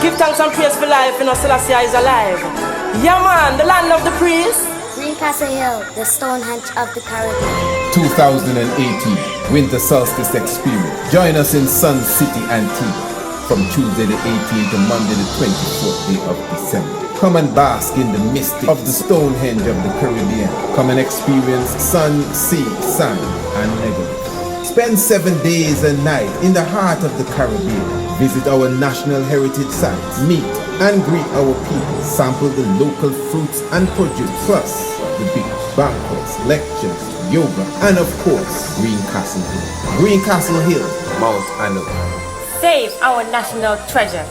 Give thanks and praise for life, you know, Selassie is alive. Yeah man, the land of the priests. Greencastle Hill, the Stonehenge of the Caribbean. 2018 Winter Solstice Experience. Join us in Sun City, Antigua from Tuesday the 18th to Monday the 24th day of December. Come and bask in the mystic of the Stonehenge of the Caribbean. Come and experience sun, sea, sand, and megalith. Spend 7 days and nights in the heart of the Caribbean. Visit our national heritage sites, meet and greet our people, sample the local fruits and produce, plus the beach, banquets, lectures, yoga, and of course, Greencastle Hill. Greencastle Hill, Mount Antigua. Save our national treasure.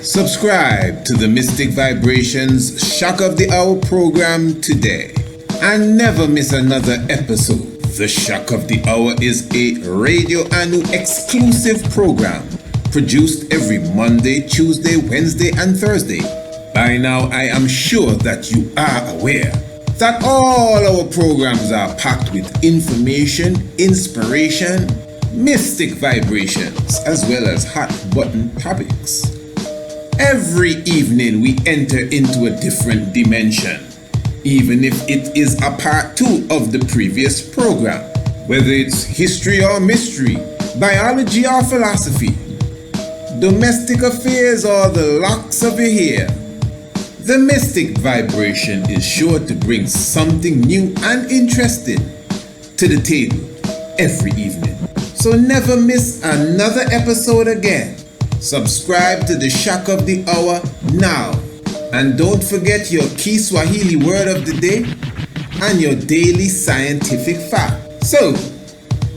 Subscribe to the Mystic Vibrations Shock of the Hour program today and never miss another episode. The Shock of the Hour is a Radio Anu exclusive program produced every Monday, Tuesday, Wednesday, and Thursday. By now, I am sure that you are aware that all our programs are packed with information, inspiration, mystic vibrations, as well as hot button topics. Every evening we enter into a different dimension, even if it is a part 2 of the previous program, whether it's history or mystery, biology or philosophy, domestic affairs or the locks of your hair. The mystic vibration is sure to bring something new and interesting to the table every evening. So never miss another episode again. Subscribe to the Shock of the Hour now. And don't forget your key Swahili word of the day and your daily scientific fact. So,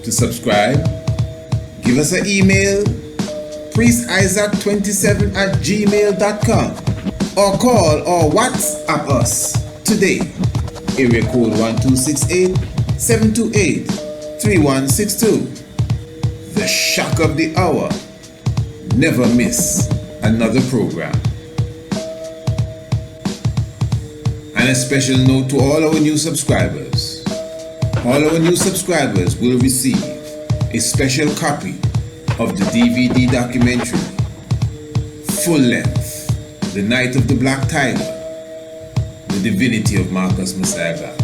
to subscribe, give us an email, priestisaac27@gmail.com, or call or WhatsApp us today. Area code 1268-728-3162. The Shock of the Hour. Never miss another program. And a special note to all our new subscribers. All our new subscribers will receive a special copy of the DVD documentary, full length, The Night of the Black Tiger, The Divinity of Marcus Messiah God.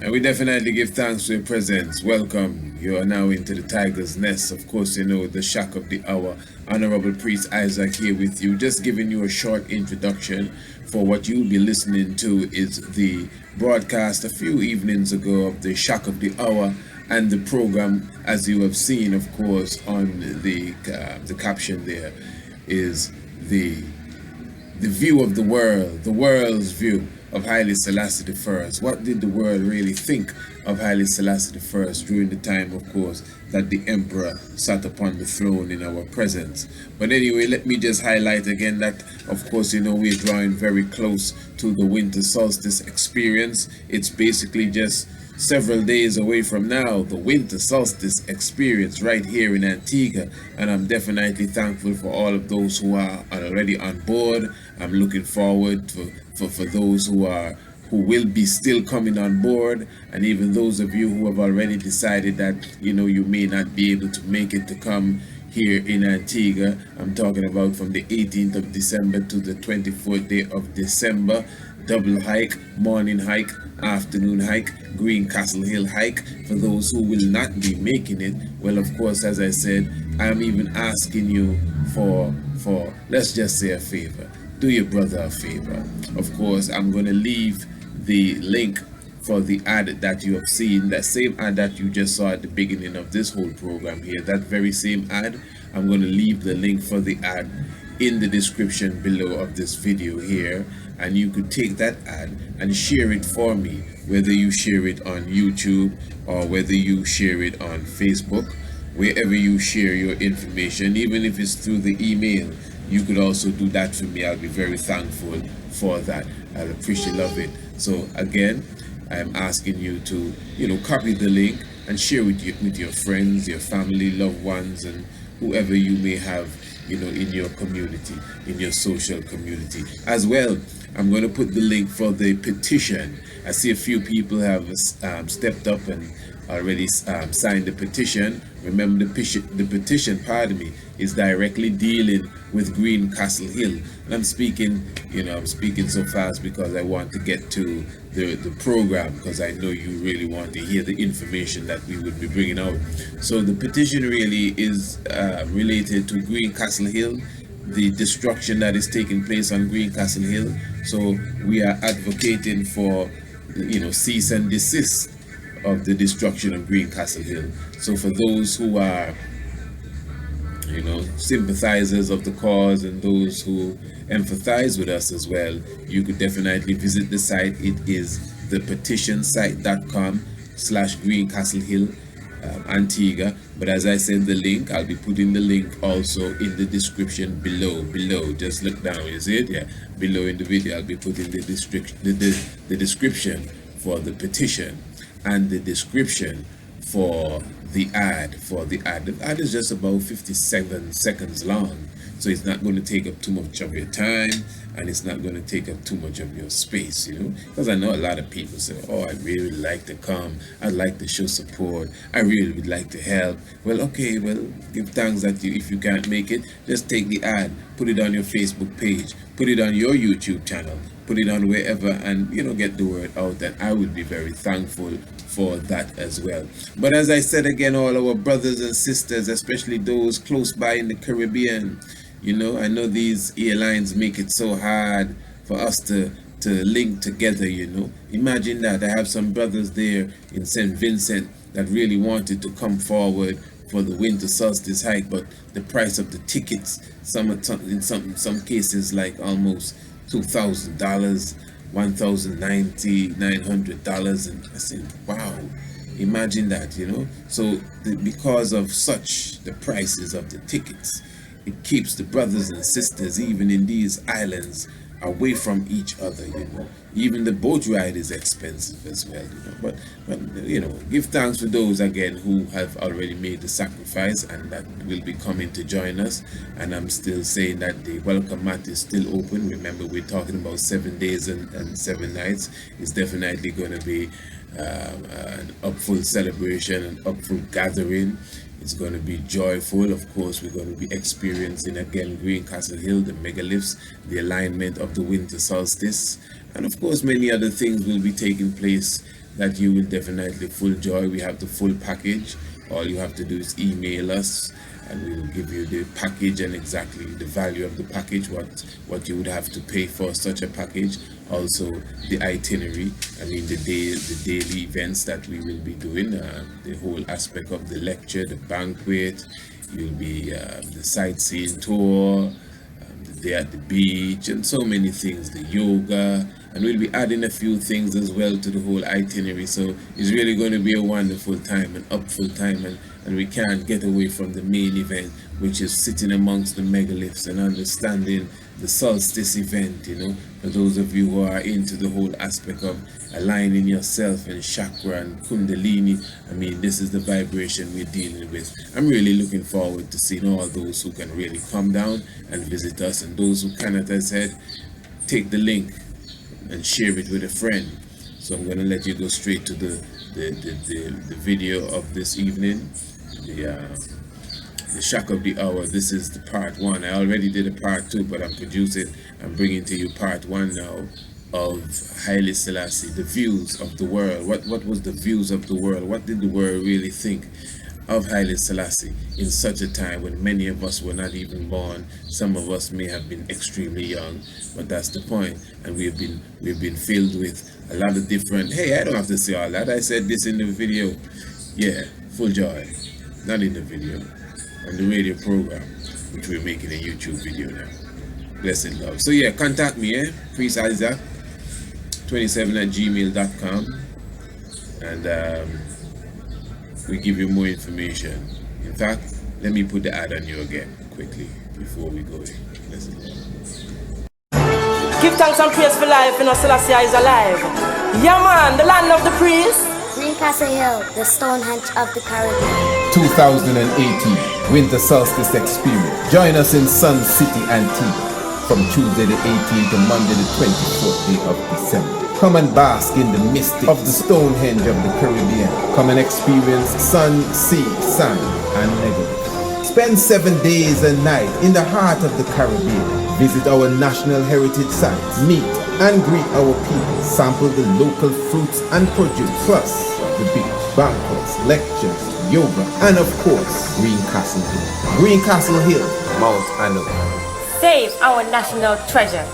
And we definitely give thanks for your presence. Welcome. You are now into the Tiger's Nest. Of course, you know, the Shock of the Hour. Honorable Priest Isaac here with you. Just giving you a short introduction for what you'll be listening to is the broadcast a few evenings ago of the Shock of the Hour, and the program, as you have seen, of course, on the caption there, is the view of the world's view of Haile Selassie I. What did the world really think of Haile Selassie I during the time, of course, that the emperor sat upon the throne in our presence? But anyway, let me just highlight again that, of course, you know, we're drawing very close to the winter solstice experience. It's basically just several days away from now, the winter solstice experience right here in Antigua, and I'm definitely thankful for all of those who are already on board. I'm looking forward for those who will be still coming on board, and even those of you who have already decided that, you know, you may not be able to make it to come here in Antigua. I'm talking about from the 18th of December to the 24th day of December. Double hike, morning hike, afternoon hike, Greencastle Hill hike. For those who will not be making it, well, of course, as I said, I'm even asking you for let's just say a favor. Do your brother a favor. Of course, I'm going to leave the link for the ad that you have seen, that same ad that you just saw at the beginning of this whole program here, that very same ad. I'm going to leave the link for the ad in the description below of this video here, and you could take that ad and share it for me, whether you share it on YouTube or whether you share it on Facebook. Wherever you share your information, even if it's through the email, you could also do that for me. I'll be very thankful for that. I'll appreciate, love it. So again, I'm asking you to, copy the link and share with your friends, your family, loved ones, and whoever you may have, in your community, in your social community. As well, I'm going to put the link for the petition. I see a few people have stepped up and already signed the petition. Remember, the petition, is directly dealing with Greencastle Hill. And I'm speaking so fast because I want to get to the program, because I know you really want to hear the information that we would be bringing out. So the petition really is related to Greencastle Hill, the destruction that is taking place on Greencastle Hill. So we are advocating for, cease and desist of the destruction of Greencastle Hill. So for those who are, sympathizers of the cause and those who empathize with us as well, you could definitely visit the site. It is thepetitionsite.com/Greencastle Hill, Antigua. But as I said, the link, I'll be putting the link also in the description below. Just look down, you see it? Yeah, below in the video, I'll be putting the description for the petition and the description for the ad. The ad is just about 57 seconds long, so it's not going to take up too much of your time, and it's not going to take up too much of your space, because I know a lot of people say, oh, I really would like to come, I'd like to show support, I really would like to help. Well, okay, give thanks that if you can't make it, just take the ad, put it on your Facebook page, put it on your YouTube channel, put it on wherever, and get the word out. And I would be very thankful for that as well. But as I said again, all our brothers and sisters, especially those close by in the Caribbean, I know these airlines make it so hard for us to link together. Imagine that. I have some brothers there in St. Vincent that really wanted to come forward for the winter solstice hike, but the price of the tickets, in some cases, like almost $2,000, $1,090, $900, and I said, wow, imagine that, So because of the prices of the tickets, it keeps the brothers and sisters, even in these islands, away from each other. Even the boat ride is expensive as well. But give thanks for those again who have already made the sacrifice and that will be coming to join us. And I'm still saying that the welcome mat is still open. Remember, we're talking about 7 days and 7 nights. It's definitely going to be an upful celebration, an upful gathering. It's going to be joyful. Of course, we're going to be experiencing again Greencastle Hill, the megaliths, the alignment of the winter solstice, and of course many other things will be taking place that you will definitely full joy. We have the full package. All you have to do is email us and we will give you the package and exactly the value of the package, what you would have to pay for such a package. Also the itinerary, the daily events that we will be doing, the whole aspect of the lecture, the banquet, you'll be the sightseeing tour, the day at the beach, and so many things, the yoga, and we'll be adding a few things as well to the whole itinerary. So it's really going to be a wonderful time, an upful time, and we can't get away from the main event, which is sitting amongst the megaliths and understanding the solstice event. For those of you who are into the whole aspect of aligning yourself and chakra and kundalini, this is the vibration we're dealing with. I'm really looking forward to seeing all those who can really come down and visit us, and those who cannot, as I said, take the link and share it with a friend. So I'm going to let you go straight to the video of this evening, the shock of the hour. This is the part 1. I already did a part 2, but I'm bringing to you part 1 now of HAILE SELASSIE, the views of the world. What was the views of the world? What did the world really think of HAILE SELASSIE in such a time when many of us were not even born? Some of us may have been extremely young, but that's the point. And we've been filled with a lot of different, hey, I don't have to say all that, I said this in the video. Yeah, full joy. Not in the video, on the radio program, which we're making a YouTube video now. Blessed love. So yeah, contact me, Priest Isaac 27@gmail.com, and we give you more information. In fact, let me put the ad on you again quickly before we go in. Blessed love. Give thanks and praise for life, Selassie is alive. Yeah man, the land of the priest. Greencastle Hill, the Stonehenge of the Caribbean. 2018 Winter Solstice Experience. Join us in Sun City, Antigua from Tuesday the 18th to Monday the 24th day of December. Come and bask in the mystic of the Stonehenge of the Caribbean. Come and experience sun, sea, sand, and megalith. Spend 7 days and nights in the heart of the Caribbean. Visit our national heritage sites, meet and greet our people, sample the local fruits and produce, plus the beach, banquets, lectures, yoga, and of course, Greencastle Hill. Greencastle Hill, Mount Antigua. Save our national treasure.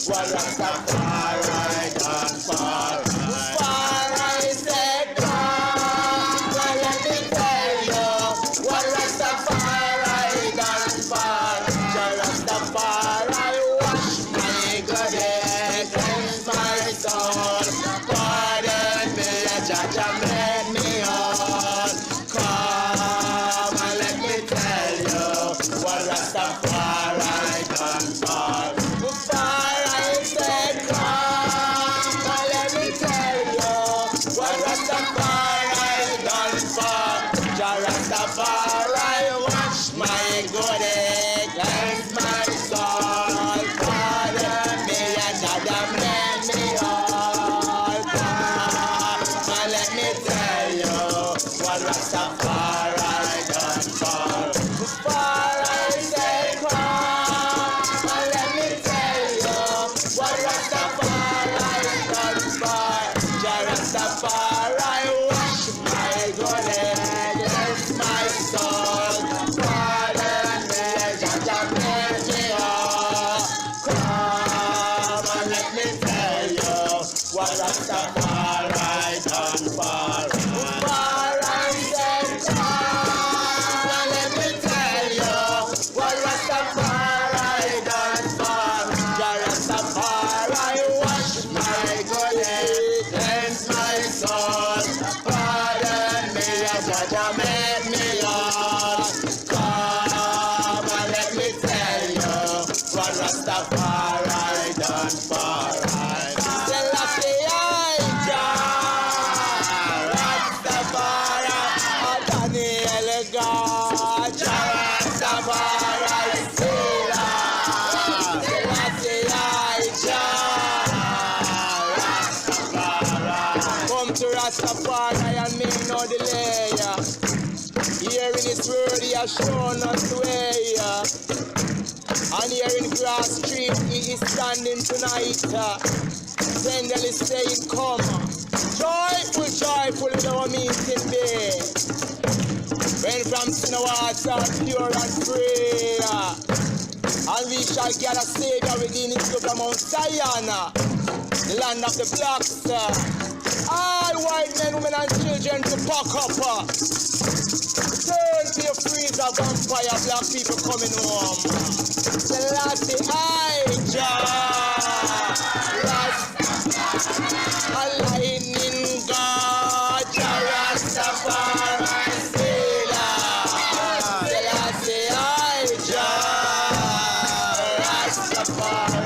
what Rastafari done for. Rastafari said come, well let me tell you what Rastafari done for. Rastafari wash my good head, cleanse my soul, pardon me, Jaja made me whole. Come and let me tell you what Rastafari done for. Rastafari said come and let me tell you what Rastafari done for. Rastafari wash my good head, cleanse my soul, pardon me, and Jaja made me whole. Come and let me tell you what Rastafari done for. Rastafari said come and let me tell you what Rastafari done for. Rastafari wash my good head, cleanse my soul, pardon me, Jaja made me whole. Come and let me tell you what Rastafari done for. Rastafari said come and let me tell you what Rastafari done for. Rastafari wash my good head, cleanse my soul, pardon me, Jaja made me whole. Come and let me tell you what Rastafari done for. Selassie I Rastafari, Daniel God, Rastafari Selassie I Rastafari. Come to Rastafari and make no delay. Here in his word he has shown us the way. And here in Grass Street he is standing tonight. Tenderly saying come. Joyful, joyful in our meeting day. When from sin our hearts are pure and free. And we shall gather Savior within his look Mount Zion, the land of the blacks. All white men, women and children to pack up. Turn to your freezer, vampire, black people coming home. Selassie I a lightning God, Rastafari Selassie I Rastafari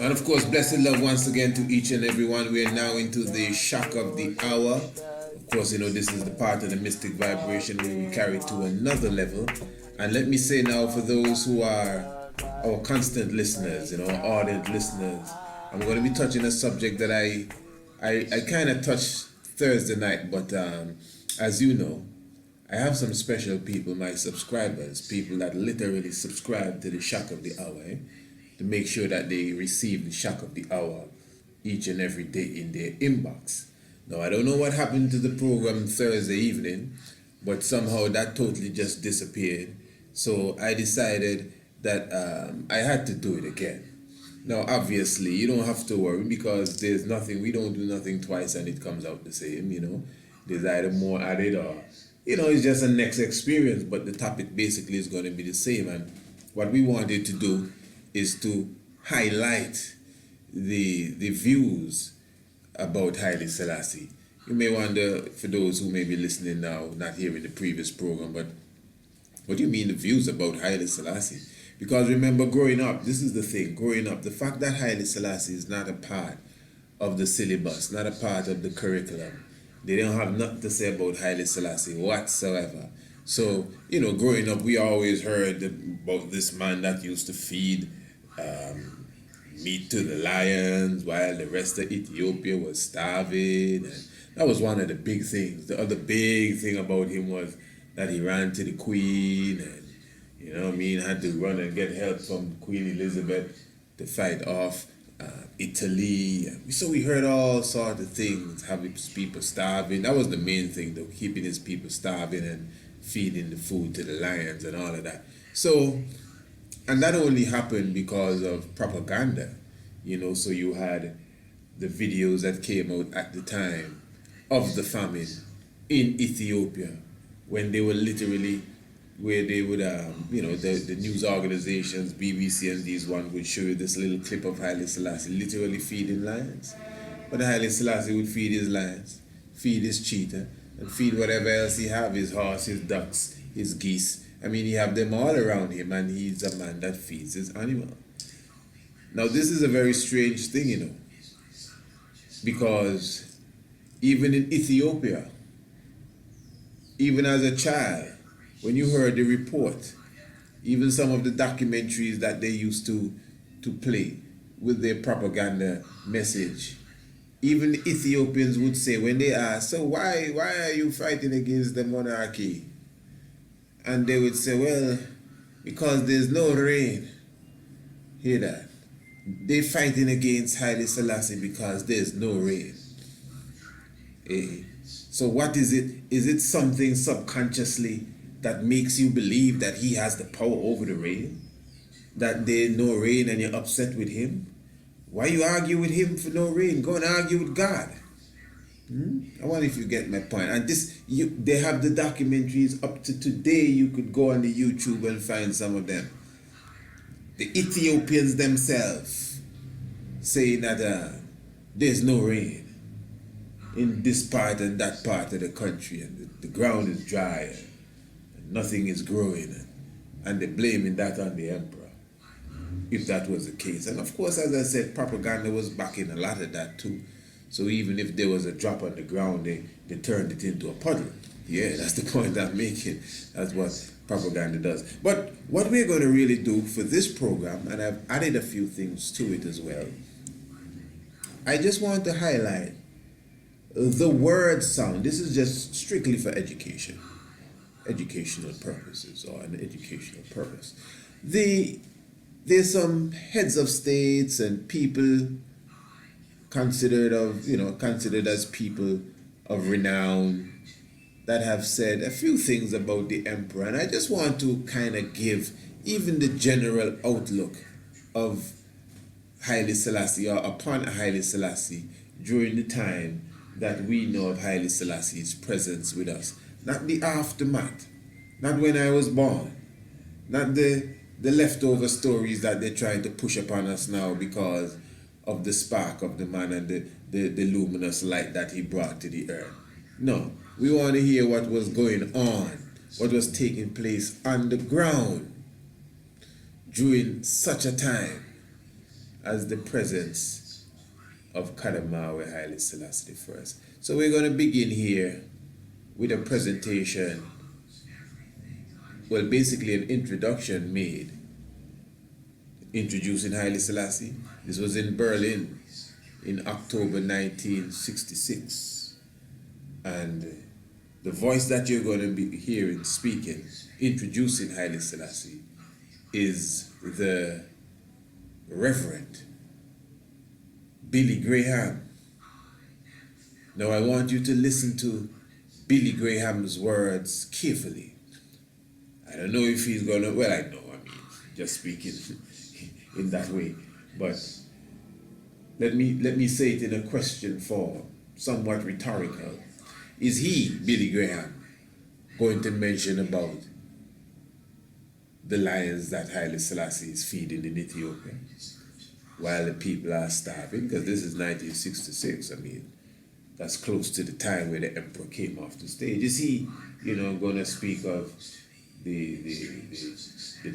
And of course, blessed love once again to each and everyone. We are now into the shock of the hour. Of course, you know, this is the part of the mystic vibration where we carry it to another level. And let me say now, for those who are our constant listeners, you know, ardent listeners, I'm going to be touching a subject that I kind of touched Thursday night, but as you know, I have some special people, my subscribers, people that literally subscribe to the shock of the hour, to make sure that they receive the shock of the hour each and every day in their inbox. Now, I don't know what happened to the program Thursday evening, but somehow that totally just disappeared. So I decided that I had to do it again. Now, obviously, you don't have to worry because there's nothing, we don't do nothing twice and it comes out the same, you know. There's either more added or, you know, it's just a next experience, but the topic basically is going to be the same. And what we wanted to do is to highlight the views about Haile Selassie. You may wonder, for those who may be listening now, not hearing the previous program, but what do you mean the views about Haile Selassie? Because remember, growing up, this is the thing, growing up, the fact that Haile Selassie is not a part of the syllabus, not a part of the curriculum, they don't have nothing to say about Haile Selassie whatsoever. So, you know, growing up, we always heard about this man that used to feed meat to the lions while the rest of Ethiopia was starving. And that was one of the big things. The other big thing about him was that he ran to the Queen and, you know what I mean, had to run and get help from Queen Elizabeth to fight off Italy. So we heard all sorts of things, having people starving. That was the main thing, though, keeping his people starving and feeding the food to the lions and all of that. So, and that only happened because of propaganda, you know. So you had the videos that came out at the time of the famine in Ethiopia, when they were literally, where they would, you know, the news organizations, BBC and these ones would show you this little clip of Haile Selassie literally feeding lions. But Haile Selassie would feed his lions, feed his cheetah, and feed whatever else he have, his horse, his ducks, his geese. I mean, he have them all around him, and he's a man that feeds his animal. Now, this is a very strange thing, you know, because even in Ethiopia, even as a child, when you heard the report, even some of the documentaries that they used to play with their propaganda message, even the Ethiopians would say when they asked, so why are you fighting against the monarchy? And they would say, well, because there's no rain. Hear that? They're fighting against Haile Selassie because there's no rain. So what is it? Is it something subconsciously that makes you believe that he has the power over the rain? That there's no rain and you're upset with him? Why you argue with him for no rain? Go and argue with God. I wonder if you get my point. And this, they have the documentaries up to today. You could go on the YouTube and find some of them. The Ethiopians themselves saying that there's no rain in this part and that part of the country, and the ground is dry and nothing is growing, and they're blaming that on the emperor, if that was the case. And of course, as I said, propaganda was backing a lot of that too. So even if there was a drop on the ground, they turned it into a puddle. Yeah, that's the point I'm making. That's what propaganda does. But what we're going to really do for this program, and I've added a few things to it as well, I just want to highlight the word sound. This is just strictly for education, educational purposes, or an educational purpose. There's some heads of states and people considered as people of renown that have said a few things about the emperor, and I just want to kind of give even the general outlook of Haile Selassie, or upon Haile Selassie, during the time that we know of Haile Selassie's presence with us. Not the aftermath, not when I was born, not the leftover stories that they're trying to push upon us now because of the spark of the man and the luminous light that he brought to the earth. No, we want to hear what was going on, what was taking place on the ground during such a time as the presence of Kadamawa Haile Selassie I. So we're going to begin here with a presentation, well, basically an introduction made introducing Haile Selassie. This was in Berlin in October 1966. And the voice that you're going to be hearing speaking, introducing Haile Selassie, is the Reverend Billy Graham. Now I want you to listen to Billy Graham's words carefully. I don't know if he's going to, well, I know, just speaking in that way, but let me say it in a question form, somewhat rhetorical. Is he, Billy Graham, going to mention about the lions that Haile Selassie is feeding in Ethiopia while the people are starving? Because this is 1966. I mean, that's close to the time where the emperor came off the stage. Is he, going to speak of the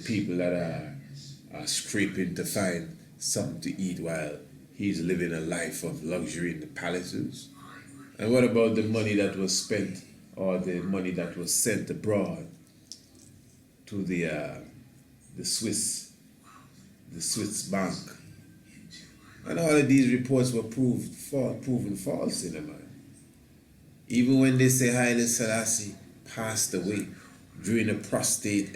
people that are scraping to find something to eat while he's living a life of luxury in the palaces? And what about the money that was spent, or the money that was sent abroad to the Swiss the Swiss bank. And all of these reports were proven false, you know, man. Even when they say Haile Selassie passed away during a prostate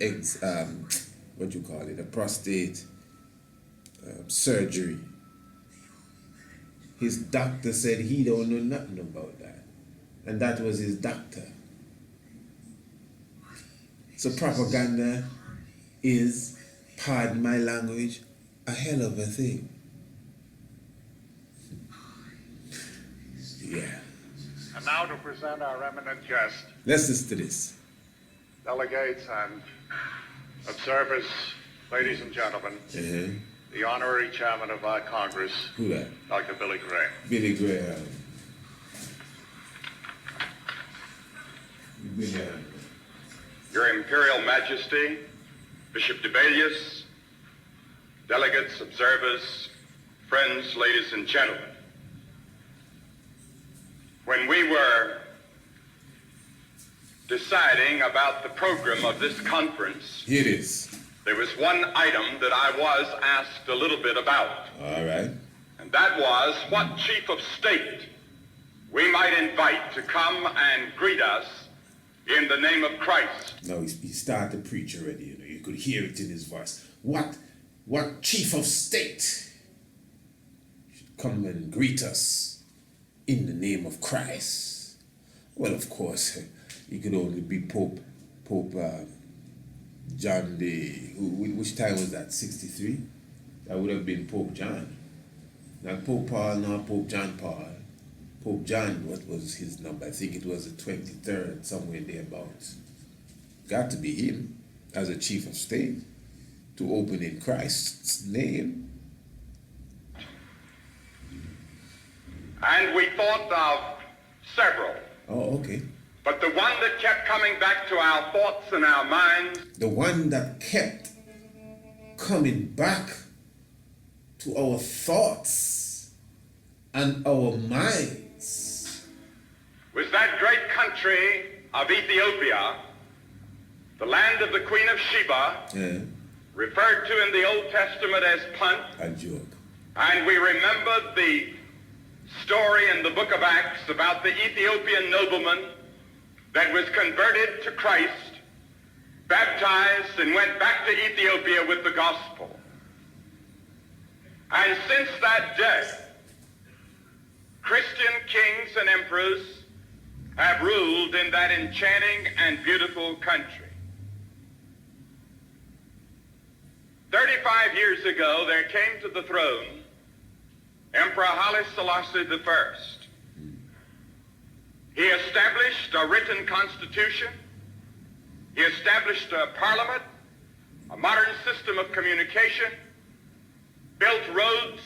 surgery, his doctor said he don't know nothing about that. And that was his doctor. So propaganda is, pardon my language, a hell of a thing. Yeah. And now to present our eminent guest, Let's listen to this. delegates and observers, ladies and gentlemen, the honorary chairman of our Congress, Who that? Dr. Billy Graham. Billy Graham. Billy Graham. Your Imperial Majesty, Bishop Debelius, delegates, observers, friends, ladies and gentlemen. When we were deciding about the program of this conference, Here it is. there was one item that I was asked a little bit about, All right. and that was what chief of state we might invite to come and greet us in the name of Christ. Now he started to preach already, you know. You could hear it in his voice. What chief of state should come and greet us in the name of Christ? Well, of course, he could only be Pope John which time was that? 63? That would have been Pope John. Not Pope Paul, not Pope John Paul. Pope John, what was his number? I think it was the 23rd, somewhere thereabouts. Got to be him as a chief of state to open in Christ's name. And we thought of several, Oh, okay. but the one that kept coming back to our thoughts and our minds The one that kept coming back to our thoughts and our minds. was that great country of Ethiopia, the land of the Queen of Sheba, Yeah, referred to in the Old Testament as Punt, a joke. and we remember the story in the book of Acts about the Ethiopian nobleman that was converted to Christ, baptized, and went back to Ethiopia with the gospel. And since that day, Christian kings and emperors have ruled in that enchanting and beautiful country. 35 years ago, there came to the throne Emperor Haile Selassie I. He established a written constitution. He established a parliament, a modern system of communication, built roads,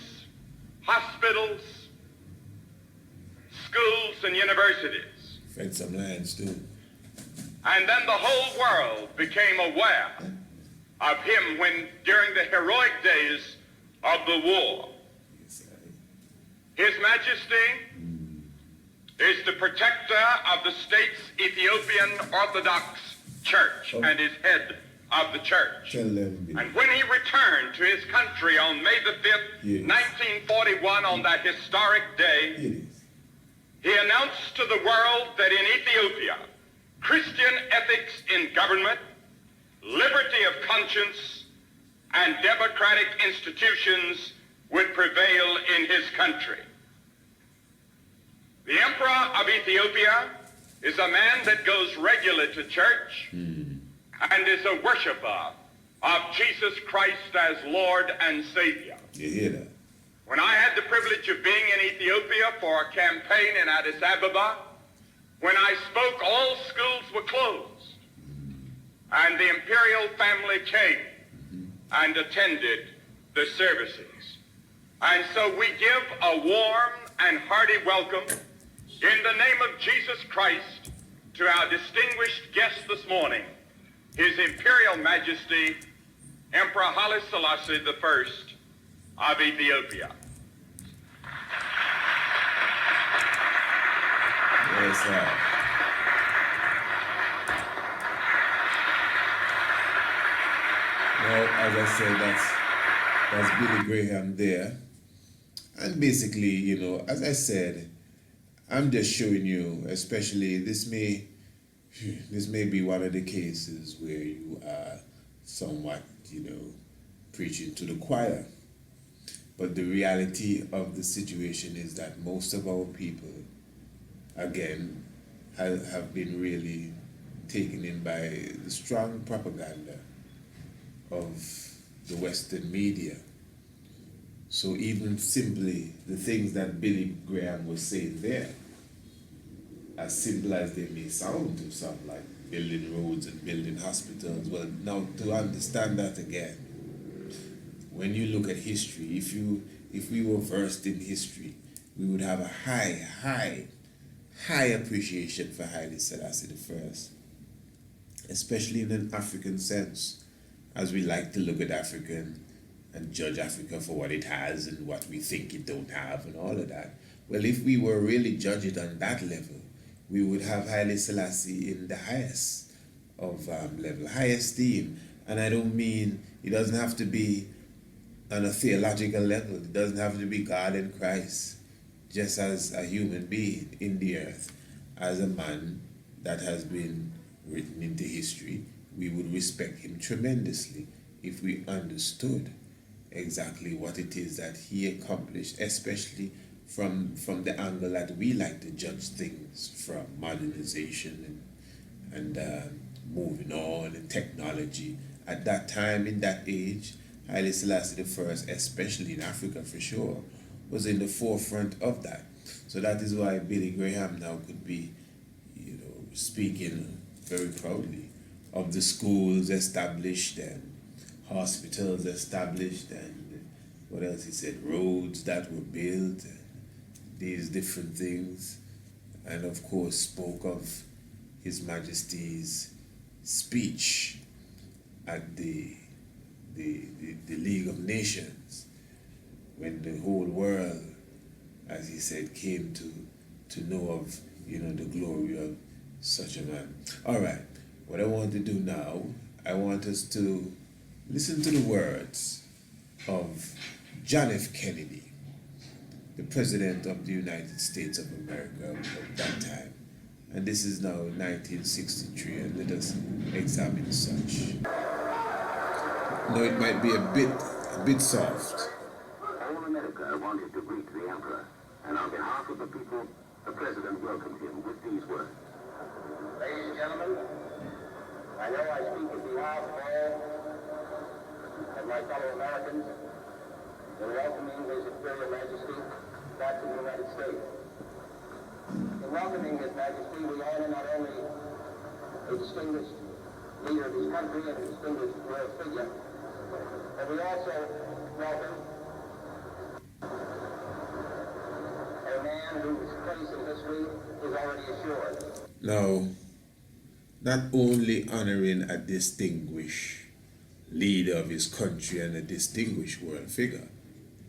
hospitals, schools, and universities. Fed some lands too. And then the whole world became aware of him when, during the heroic days of the war, His Majesty is the protector of the state's Ethiopian Orthodox Church and is head of the church. Tell them. And when he returned to his country on May the 5th, Yes. 1941, on that historic day, It is. he announced to the world that in Ethiopia, Christian ethics in government, liberty of conscience, and democratic institutions would prevail in his country. The Emperor of Ethiopia is a man that goes regularly to church and is a worshiper of Jesus Christ as Lord and Savior. You hear that? When I had the privilege of being in Ethiopia for a campaign in Addis Ababa, when I spoke, all schools were closed, and the imperial family came and attended the services. And so we give a warm and hearty welcome in the name of Jesus Christ to our distinguished guest this morning, His Imperial Majesty, Emperor Haile Selassie I of Ethiopia. Yes, sir. Well, as I said, That's Billy Graham there. And basically, you know, as I said, I'm just showing you, especially this may be one of the cases where you are somewhat, you know, preaching to the choir. But the reality of the situation is that most of our people, again, have been really taken in by the strong propaganda of the Western media. So even simply the things that Billy Graham was saying there, as simple as they may sound to some, like building roads and building hospitals, well, now to understand that again, when you look at history, if we were versed in history, we would have a high appreciation for Haile Selassie I, especially in an African sense, as we like to look at Africa and judge Africa for what it has and what we think it don't have and all of that. Well, if we were really judge it on that level, we would have Haile Selassie in the highest of level, high esteem. And I don't mean, it doesn't have to be on a theological level. It doesn't have to be God and Christ, just as a human being in the earth, as a man that has been written into history. We would respect him tremendously if we understood exactly what it is that he accomplished, especially from the angle that we like to judge things from, modernization and moving on and technology. At that time, in that age, Haile Selassie I, especially in Africa for sure, was in the forefront of that. So that is why Billy Graham now could be, you know, speaking very proudly of the schools established and hospitals established and what else he said, roads that were built and these different things, and of course spoke of His Majesty's speech at the League of Nations, when the whole world, as he said, came to know of, you know, the glory of such a man. All right, what I want to do now, I want us to listen to the words of John F. Kennedy, the President of the United States of America at that time. And this is now 1963, and let us examine such. Now it might be a bit soft. All of America wanted to greet the Emperor, and on behalf of the people, the President welcomed him with these words. Ladies and gentlemen, I know I speak on behalf of all of my fellow Americans in welcoming His Imperial Majesty back to the United States. In welcoming His Majesty, we honor not only a distinguished leader of this country and a distinguished royal figure, but we also welcome a man whose place in history is already assured. Now, not only honoring a distinguished leader of his country and a distinguished world figure,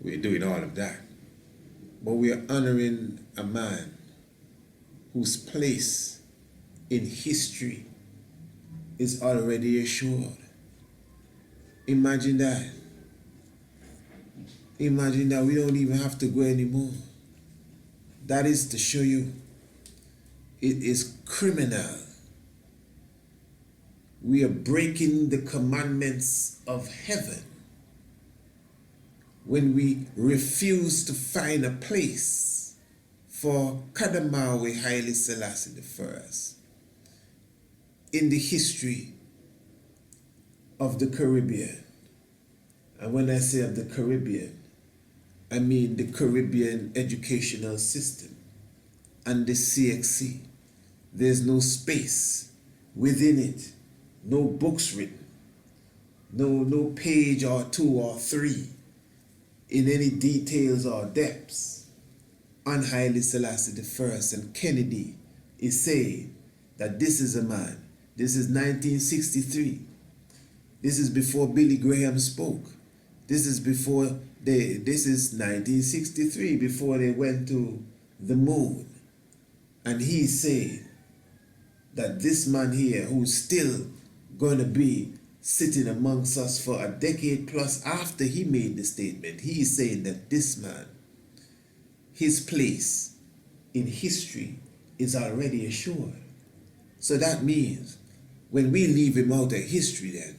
we're doing all of that, but we are honoring a man whose place in history is already assured. Imagine that. Imagine that we don't even have to go anymore. That is to show you it is criminal. We are breaking the commandments of heaven when we refuse to find a place for Kadamawe Haile Selassie I in the history of the Caribbean. And when I say of the Caribbean, I mean the Caribbean educational system and the CXC. There's no space within it, no books written, no page or two or three in any details or depths on Haile Selassie I. And Kennedy is saying that this is a man. This is 1963. This is before Billy Graham spoke. This is 1963, before they went to the moon. And he's saying that this man here, who's still going to be sitting amongst us for a decade plus after he made the statement. He is saying that this man, his place in history is already assured. So that means when we leave him out of history, then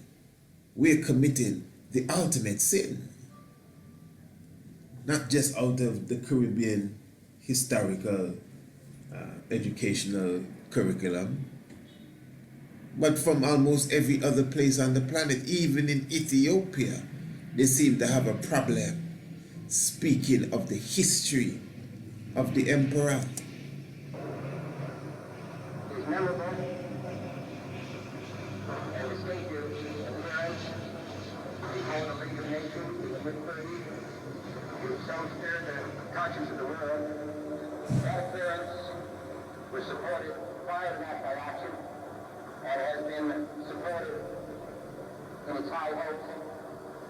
we're committing the ultimate sin. Not just out of the Caribbean historical educational curriculum, but from almost every other place on the planet. Even in Ethiopia, they seem to have a problem speaking of the history of the emperor. Is memorable as a stage's appearance before the League of Nations in the mid-30s, which so stirred the conscience of the world. That appearance was supported prior to that by action and has been supported in its high hopes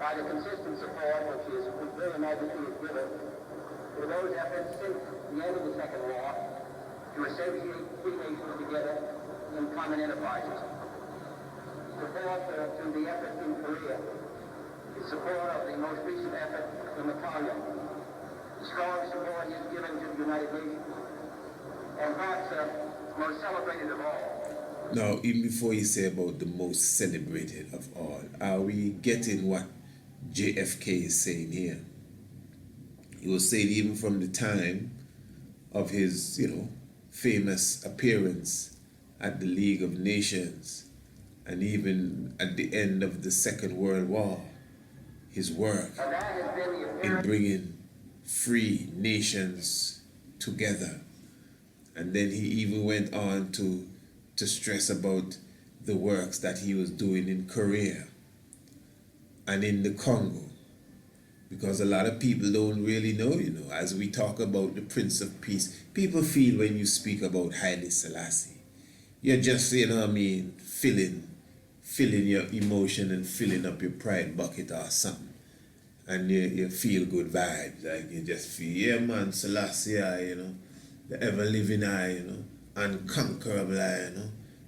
by the consistent support which His Imperial Majesty has given to those efforts since the end of the Second War to associate three nations together in common enterprises. Support to the effort in Korea, the support of the most recent effort in the Congo, the strong support he has given to the United Nations, and perhaps most celebrated of all. Now, even before you say about the most celebrated of all, are we getting what JFK is saying here? He was saying even from the time of his, famous appearance at the League of Nations, and even at the end of the Second World War, his work in bringing free nations together. And then he even went on to stress about the works that he was doing in Korea and in the Congo. Because a lot of people don't really know, as we talk about the Prince of Peace, people feel when you speak about Haile Selassie, you're just, filling your emotion and filling up your pride bucket or something. And you feel good vibes, like you just feel, yeah man, Selassie, the ever-living I, unconquerable I,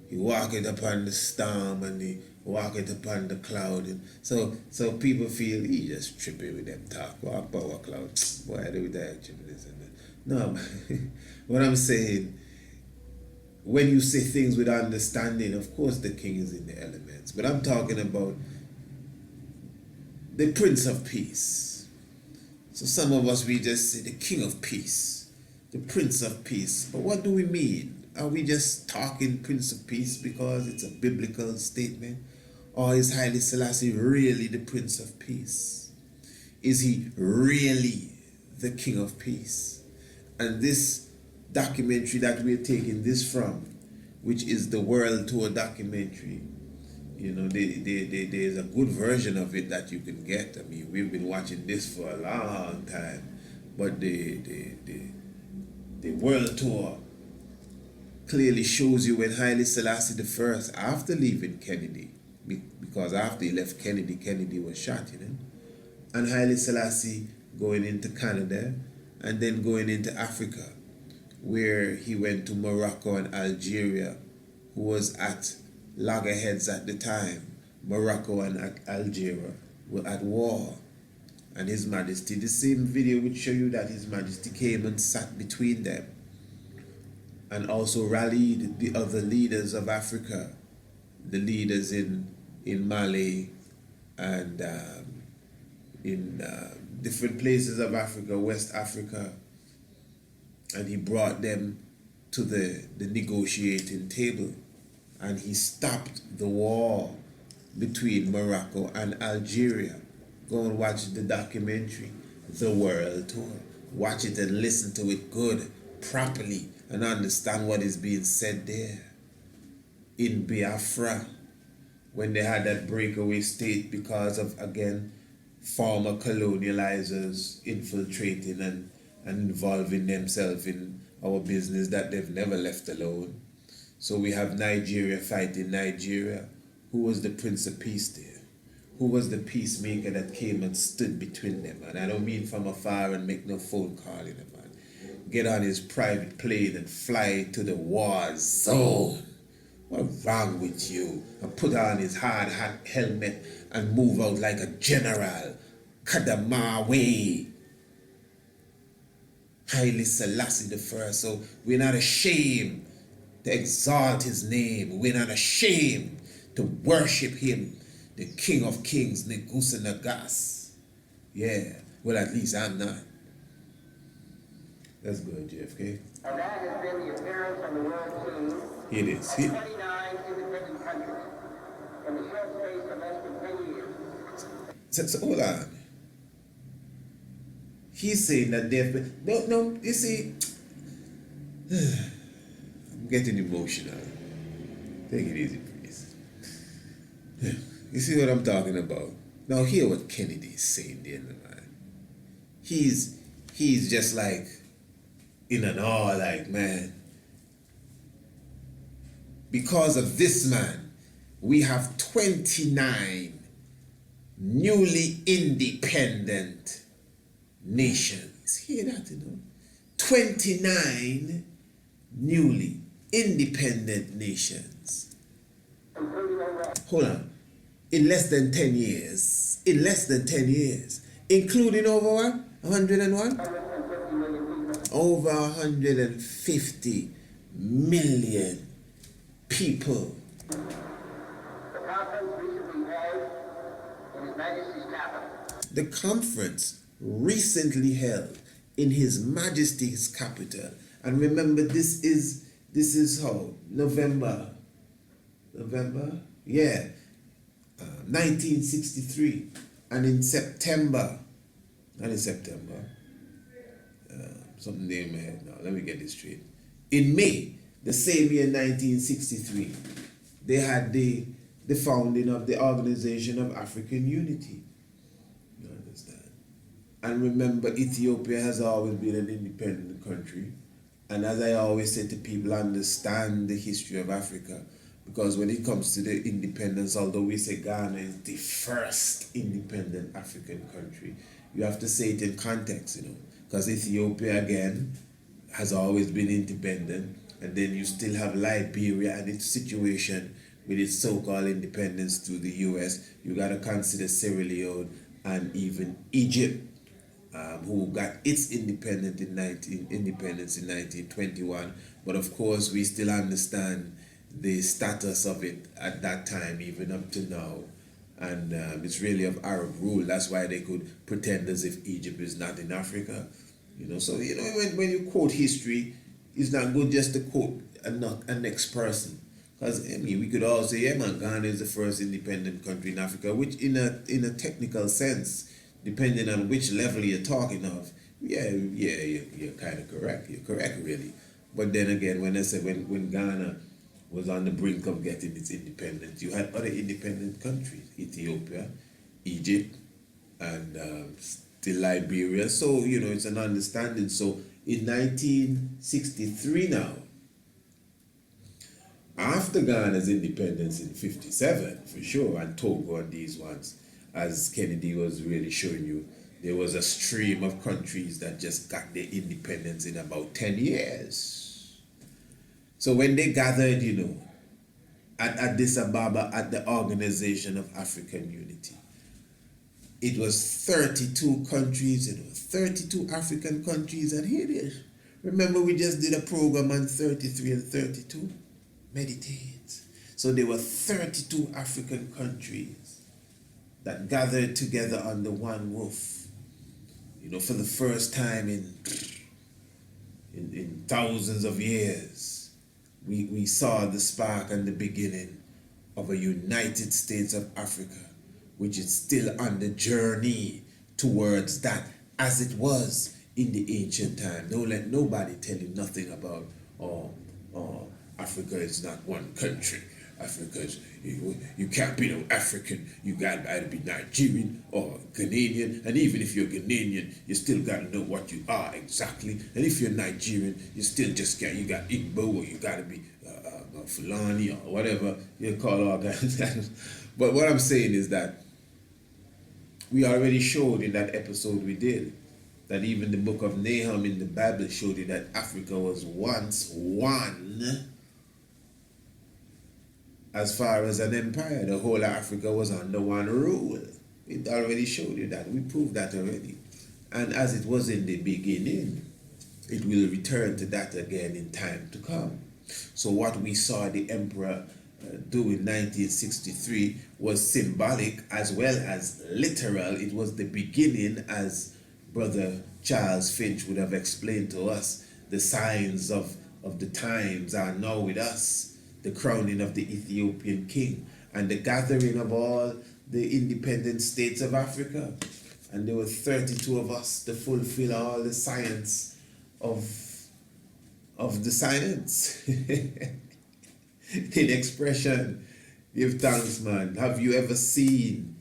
He walk it upon the storm and he walk it upon the cloud. And so people feel he just tripping with them talk. Walk power cloud. Boy, I do that tripping this and that. No, what I'm saying, when you say things with understanding, of course the king is in the elements. But I'm talking about the Prince of Peace. So some of us, we just say the King of Peace, the Prince of Peace. But what do we mean? Are we just talking Prince of Peace because it's a biblical statement? Or is Haile Selassie really the Prince of Peace? Is he really the King of Peace? And this documentary that we're taking this from, which is the World Tour documentary, there's a good version of it that you can get. I mean, we've been watching this for a long time, but the World Tour clearly shows you when Haile Selassie I, after leaving Kennedy, because after he left Kennedy, Kennedy was shot, and Haile Selassie going into Canada and then going into Africa, where he went to Morocco and Algeria, who was at loggerheads at the time. Morocco and Algeria were at war. And His Majesty, the same video would show you that His Majesty came and sat between them and also rallied the other leaders of Africa, the leaders in Mali and in different places of Africa, West Africa, and he brought them to the negotiating table, and he stopped the war between Morocco and Algeria. Go and watch the documentary, The World Tour. Watch it and listen to it good, properly, and understand what is being said there. In Biafra, when they had that breakaway state because of, again, former colonializers infiltrating and involving themselves in our business that they've never left alone. So we have Nigeria fighting Nigeria. Who was the Prince of Peace there? Who was the peacemaker that came and stood between them? And I don't mean from afar and make no phone call in it, man. Get on his private plane and fly to the war zone What's wrong with you? And put on his hard hat helmet and move out like a general. Kadamawe. Haile Selassie the first. So we're not ashamed to exalt his name. We're not ashamed to worship him, the King of Kings, Negusa Nagas. Yeah, well, at least I'm not. That's good, JFK. And that has been the appearance on the world scene It is. of 29 independent countries in the short space of less than 10 years. So hold on. He's saying that they've been... No, you see... I'm getting emotional. Take it easy, please. You see what I'm talking about? Now hear what Kennedy is saying there, man. He's just like in an awe, like, man, because of this man, we have 29 newly independent nations. Hear that, you know? 29 newly independent nations. Hold on. In less than 10 years. In less than 10 years. Including over what? 101? Over 150 million people. The conference recently held in His Majesty's capital. The conference recently held in His Majesty's capital. And remember, this is how? November? Yeah. 1963. And in September, something there in my head now, let me get this straight. In May, the same year, 1963, they had the founding of the Organization of African Unity. You understand? And remember, Ethiopia has always been an independent country. And as I always say to people, understand the history of Africa. Because when it comes to the independence, although we say Ghana is the first independent African country, you have to say it in context, you know. Because Ethiopia, again, has always been independent. And then you still have Liberia and its situation with its so-called independence to the US. You got to consider Sierra Leone and even Egypt, who got its independence in 1921. But of course, we still understand the status of it at that time, even up to now. And it's really of Arab rule. That's why they could pretend as if Egypt is not in Africa. You know, so, you know, when you quote history, it's not good just to quote a next person. Because, I mean, we could all say, yeah, man, Ghana is the first independent country in Africa, which in a technical sense, depending on which level you're talking of, you're kind of correct. You're correct, really. But then again, when I say when Ghana was on the brink of getting its independence, you had other independent countries, Ethiopia, Egypt, and still Liberia. So, you know, it's an understanding. So in 1963 now, after Ghana's independence in 57, for sure, and Togo and these ones, as Kennedy was really showing you, there was a stream of countries that just got their independence in about 10 years. So when they gathered, you know, at Addis Ababa at the Organization of African Unity, it was 32 countries, you know, 32 African countries, and here it is. Remember, we just did a program on 33 and 32? Meditate. So there were 32 African countries that gathered together under one roof, you know, for the first time in thousands of years. We saw the spark and the beginning of a United States of Africa, which is still on the journey towards that, as it was in the ancient time. Don't let nobody tell you nothing about, Africa is not one country. Africa is, you can't be no African. You got to either be Nigerian or Ghanaian. And even if you're Ghanaian, you still got to know what you are exactly. And if you're Nigerian, you still just got, you got Igbo, or you got to be Fulani or whatever you call all that. But what I'm saying is that we already showed in that episode we did that even the book of Nahum in the Bible showed you that Africa was once one as far as an empire. The whole of Africa was under one rule. It already showed you that. We proved that already. And as it was in the beginning, it will return to that again in time to come. So what we saw the emperor do in 1963 was symbolic as well as literal. It was the beginning, as Brother Charles Finch would have explained to us. The signs of the times are now with us. The crowning of the Ethiopian king and the gathering of all the independent states of Africa. And there were 32 of us to fulfill all the science of the science. In expression, give thanks, man. Have you ever seen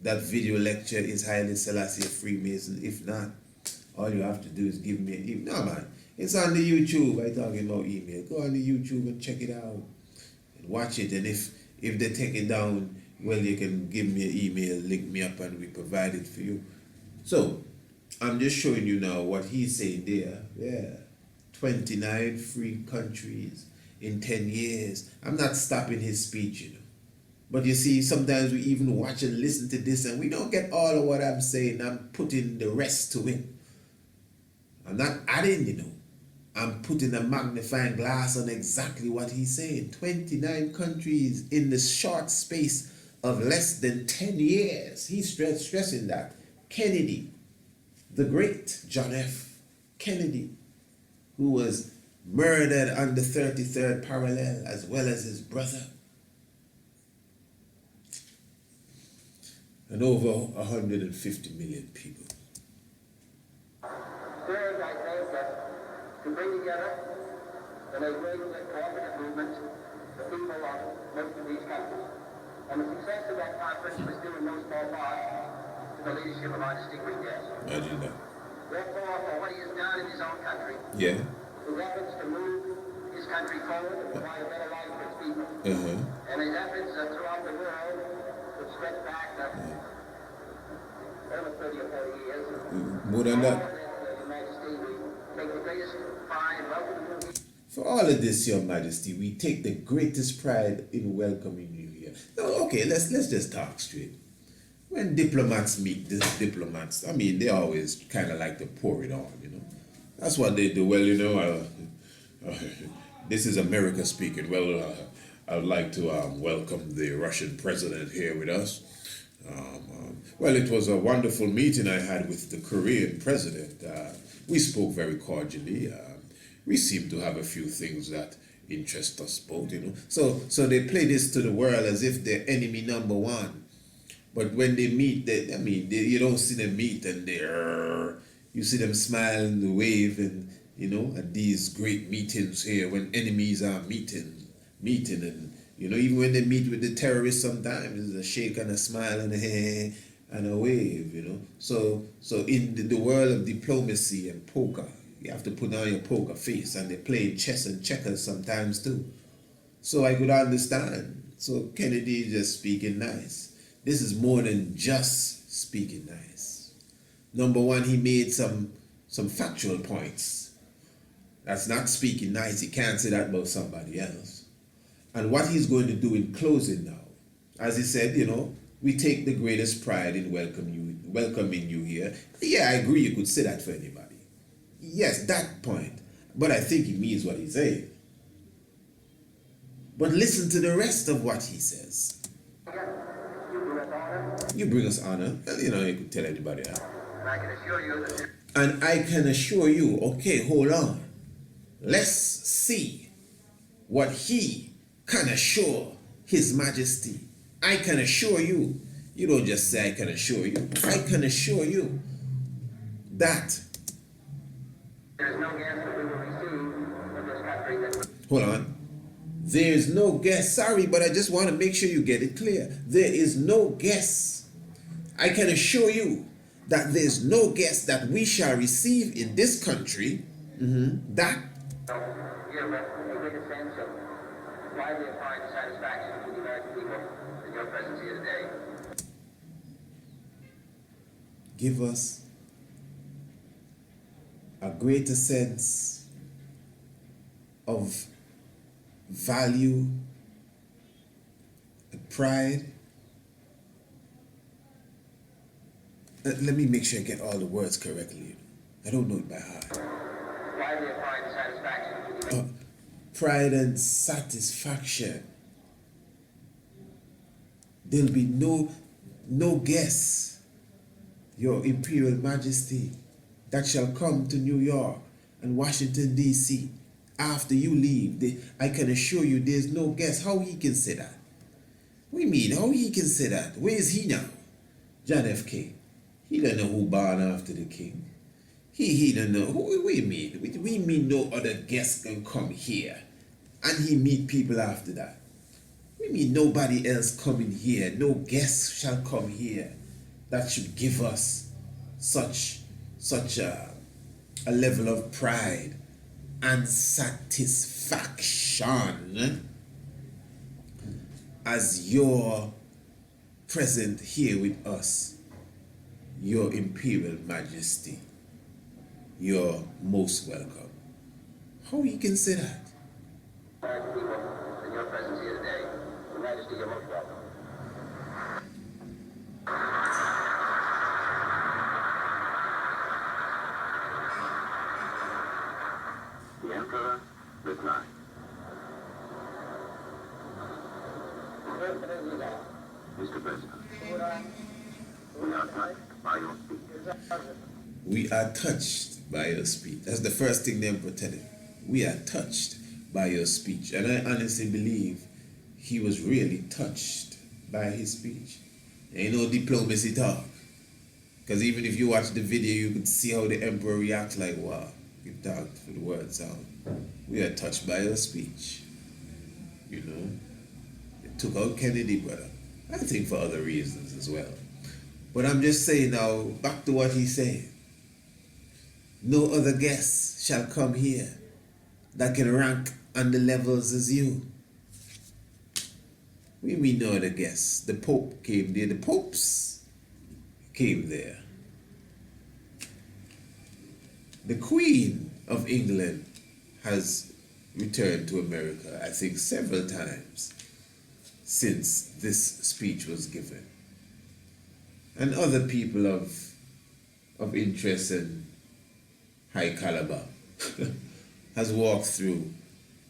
that video lecture, Is Haile Selassie a Freemason? If not, all you have to do is give me an email. No, man, it's on the YouTube. I talking about email. Go on the YouTube and check it out and watch it. And if they take it down, well, you can give me an email, link me up, and we provide it for you. So I'm just showing you now what he's saying there. Yeah, 29 free countries in 10 years. I'm not stopping his speech, you know. But you see, sometimes we even watch and listen to this and we don't get all of what I'm saying. I'm putting the rest to it. I'm not adding, you know. I'm putting a magnifying glass on exactly what he's saying. 29 countries in the short space of less than 10 years. He's stressing that. Kennedy, the great John F. Kennedy, who was murdered on the 33rd parallel, as well as his brother. And over 150 million people. Third, I think that to bring together in a great cooperative movement the people of most of these countries. And the success of that conference was due in no small part to the leadership of our distinguished guest. Imagine that. Therefore, for what he has done in his own country, Yeah. his efforts to move his country forward and provide a better life for its people, and his efforts throughout the world, which stretch back over 30 or 40 years. More than that. Your Majesty, we take the greatest pride in welcoming you. For all of this, Your Majesty, we take the greatest pride in welcoming you here. Now, okay, let's just talk straight. When diplomats meet diplomats, I mean, they always kind of like to pour it on, you know. That's what they do. Well, you know, this is America speaking. Well, I would like to welcome the Russian president here with us. Well, it was a wonderful meeting I had with the Korean president. We spoke very cordially. We seem to have a few things that interest us both, you know. So they play this to the world as if they're enemy number one. But when they meet, you don't see them meet and you see them smile and wave and, you know, at these great meetings here when enemies are meeting and, you know, even when they meet with the terrorists sometimes, there's a shake and a smile and a wave, you know. So in the world of diplomacy and poker, you have to put on your poker face, and they play chess and checkers sometimes too. So I could understand. So Kennedy is just speaking nice. This is more than just speaking nice. Number one, he made some factual points. That's not speaking nice. He can't say that about somebody else. And what he's going to do in closing now, as he said, you know, we take the greatest pride in welcoming you here. Yeah, I agree, you could say that for anybody. Yes, that point. But I think he means what he's saying. But listen to the rest of what he says. You bring us honor. Well, you know, you could tell anybody that. And I can assure you, okay, hold on. Let's see what he can assure His Majesty. I can assure you. You don't just say I can assure you. I can assure you that. There is no guest that we will receive from this country that. Hold on. There is no guest. Sorry, but I just want to make sure you get it clear. There is no guest. I can assure you that there's no guest that we shall receive in this country that. Give a greater sense of lively and pride and satisfaction to the American people in your presence here today. Give us a greater sense of value Pride. Let me make sure I get all the words correctly. I don't know it by heart. Why do you find satisfaction? Pride and satisfaction. There'll be no guests, Your Imperial Majesty, that shall come to New York and Washington, D.C. after you leave. I can assure you there's no guest. How he can say that? What do you mean? How he can say that? Where is he now? John F. King. He don't know who born after the king. He don't know. What do you mean? We mean no other guest can come here and he meet people after that. We mean nobody else coming here. No guest shall come here that should give us such a level of pride and satisfaction as you're present here with us, Your Imperial Majesty. You're most welcome. How you can say that? American people, in your presence here today, Your Majesty, you're most welcome. The Emperor replied. Mr. President, we are touched by your speech. We are touched by your speech. That's the first thing the Emperor tell him. We are touched by your speech. And I honestly believe he was really touched by his speech. Ain't no diplomacy talk. Because even if you watch the video, you could see how the Emperor reacts like, wow, you talked for the words out. We are touched by your speech. You know? It took out Kennedy, brother. I think for other reasons as well. But I'm just saying now, back to what he's saying. No other guest shall come here that can rank on the levels as you. We mean no other guests. The Pope came there. The popes came there. The Queen of England has returned to America, I think, several times since this speech was given. And other people of interest and high caliber has walked through,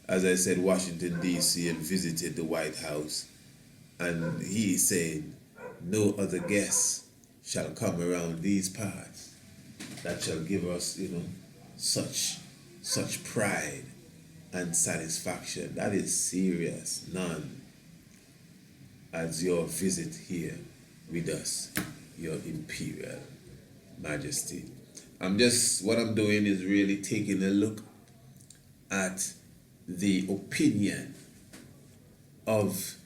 as I said, Washington, D.C. and visited the White House. And he is saying, no other guest shall come around these parts that shall give us, such pride and satisfaction. That is serious. None. As your visit here with us, Your Imperial Majesty. What I'm doing is really taking a look at the opinion of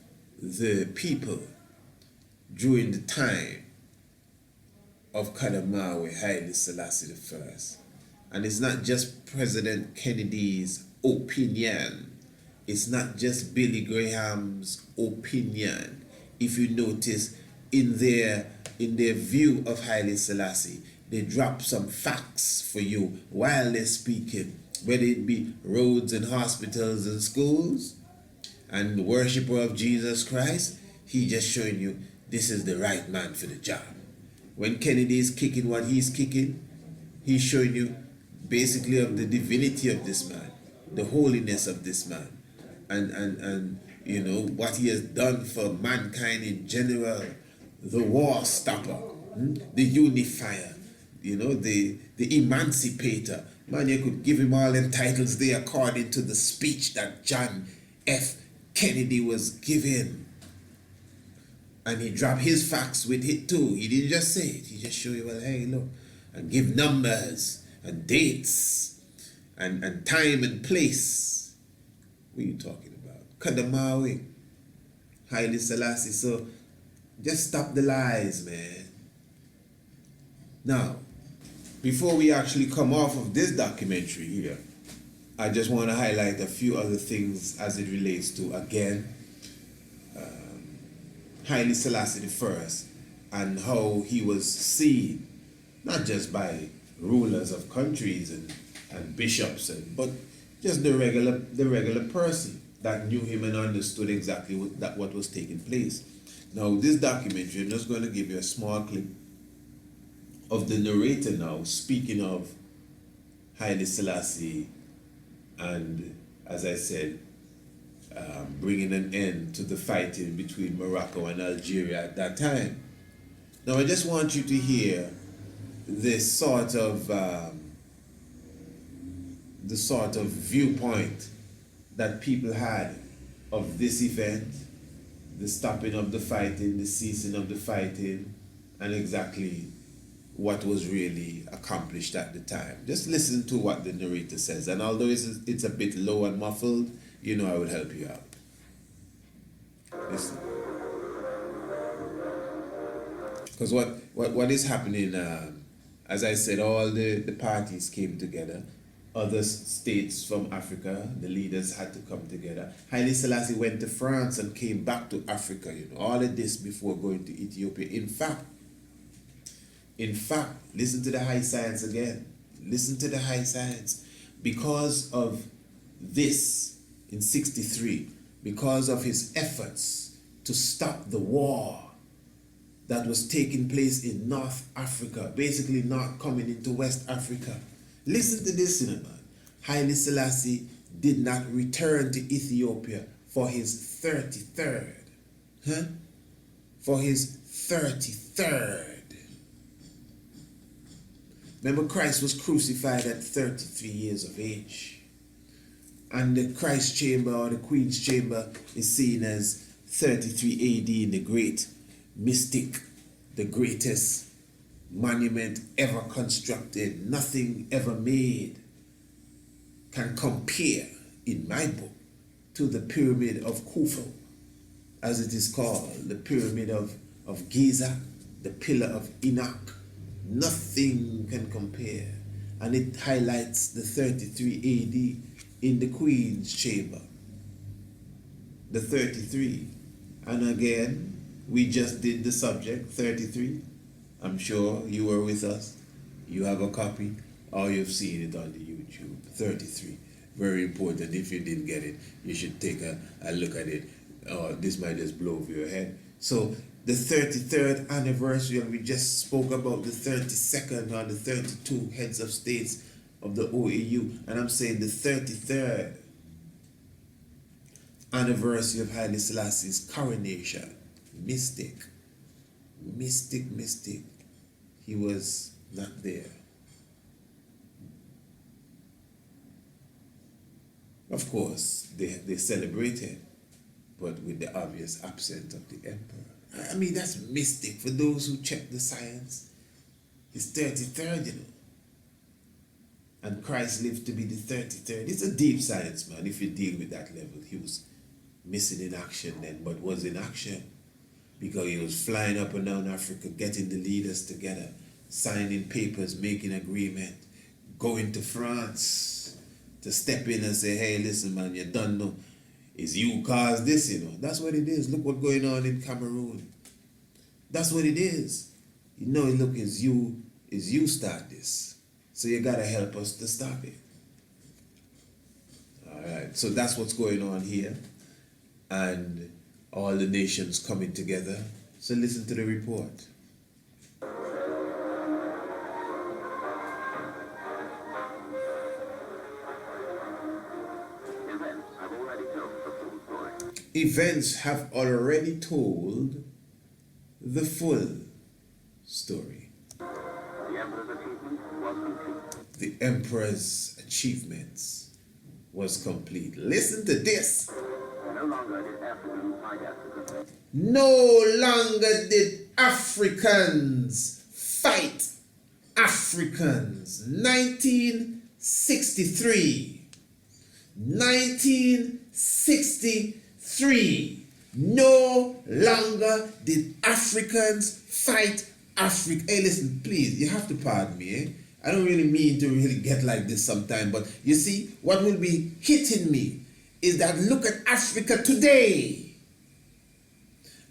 the people during the time of Kadamawe Haile Selassie I. And it's not just President Kennedy's opinion. It's not just Billy Graham's opinion. If you notice, in their view of Haile Selassie, they drop some facts for you while they're speaking, whether it be roads and hospitals and schools, and the worshiper of Jesus Christ. He just showing you this is the right man for the job. When Kennedy is kicking what he's kicking, he's showing you basically of the divinity of this man, the holiness of this man, and what he has done for mankind in general, the war stopper, the unifier, the emancipator. Man, you could give him all them titles there according to the speech that John F. Kennedy was giving. And he dropped his facts with it too. He didn't just say it. He just showed you, well, hey, look, and give numbers and dates and time and place. What are you talking about? Kadamawe, Haile Selassie. So just stop the lies, man. Now, before we actually come off of this documentary here, I just want to highlight a few other things as it relates to, again, Haile Selassie I and how he was seen, not just by rulers of countries and bishops, but just the regular person. that knew him and understood exactly what was taking place. Now, this documentary, I'm just going to give you a small clip of the narrator now speaking of Haile Selassie and, as I said, bringing an end to the fighting between Morocco and Algeria at that time. Now, I just want you to hear this sort of viewpoint that people had of this event, the stopping of the fighting, the ceasing of the fighting, and exactly what was really accomplished at the time. Just listen to what the narrator says, and although it's a bit low and muffled, you know I will help you out. Listen. Because what is happening, as I said, all the parties came together. Other states from Africa, the leaders had to come together. Haile Selassie went to France and came back to Africa, you know, all of this before going to Ethiopia. In fact, listen to the high science again. Listen to the high science. Because of this, in 63, because of his efforts to stop the war that was taking place in North Africa, basically not coming into West Africa. Listen to this, you know, man. Haile Selassie did not return to Ethiopia for his 33rd. For his 33rd. Remember, Christ was crucified at 33 years of age. And the Christ chamber or the Queen's chamber is seen as 33 AD in the great mystic, the greatest monument ever constructed, nothing ever made can compare, in my book, to the pyramid of Khufu, as it is called, the pyramid of Giza, the pillar of Enoch. Nothing can compare. And it highlights the 33 AD in the Queen's chamber. The 33. And again, we just did the subject, 33. I'm sure you were with us. You have a copy, or you've seen it on the YouTube. 33. Very important. If you didn't get it, you should take a look at it. This might just blow over your head. So the 33rd anniversary, and we just spoke about the 32nd or the 32 heads of states of the OAU. And I'm saying the 33rd anniversary of Haile Selassie's coronation. Mystic. He was not there. Of course, they celebrated, but with the obvious absence of the emperor. I mean, that's mystic for those who check the science. It's 33rd, you know. And Christ lived to be the 33rd. It's a deep science, man, if you deal with that level. He was missing in action then, but was in action. Because he was flying up and down Africa, getting the leaders together, signing papers, making agreement, going to France to step in and say, hey, listen, man, you don't know. It's you caused this, you know. That's what it is. Look what's going on in Cameroon. That's what it is. You know, look, it's you start this. So you got to help us to stop it. All right. So that's what's going on here. And all the nations coming together. So listen to the report. Events have already told the full story. The Emperor's achievements was complete. Listen to this. No longer did Africans fight Africans. 1963. 1963. No longer did Africans fight Africa. Hey, listen, please, you have to pardon me, eh? I don't really mean to really get like this sometime, but you see, what will be hitting me is that look at Africa today.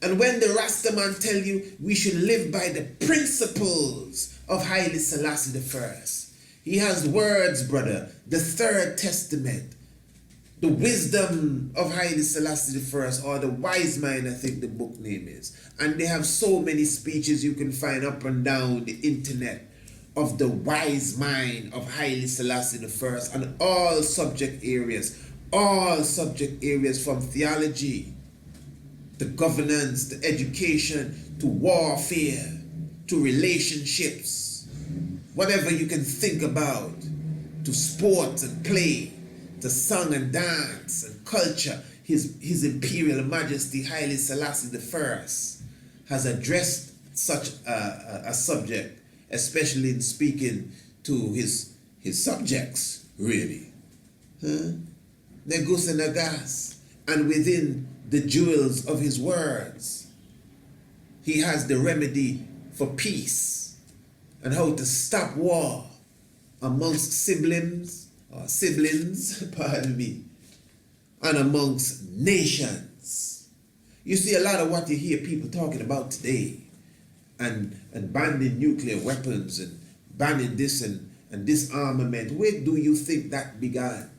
And when the Rastaman tell you we should live by the principles of Haile Selassie I, he has words, brother, the Third Testament, The wisdom of Haile Selassie I, or the wise mind, I think the book name is. And they have so many speeches you can find up and down the internet of the wise mind of Haile Selassie I and all subject areas from theology, to governance, to education, to warfare, to relationships, whatever you can think about, to sport and play, to song and dance and culture. His Imperial Majesty Haile Selassie I has addressed such a subject, especially in speaking to his subjects, really. Negus and Nagas, and within the jewels of his words, he has the remedy for peace and how to stop war amongst siblings, pardon me, and amongst nations. You see a lot of what you hear people talking about today, and banning nuclear weapons and banning this and disarmament. Where do you think that began?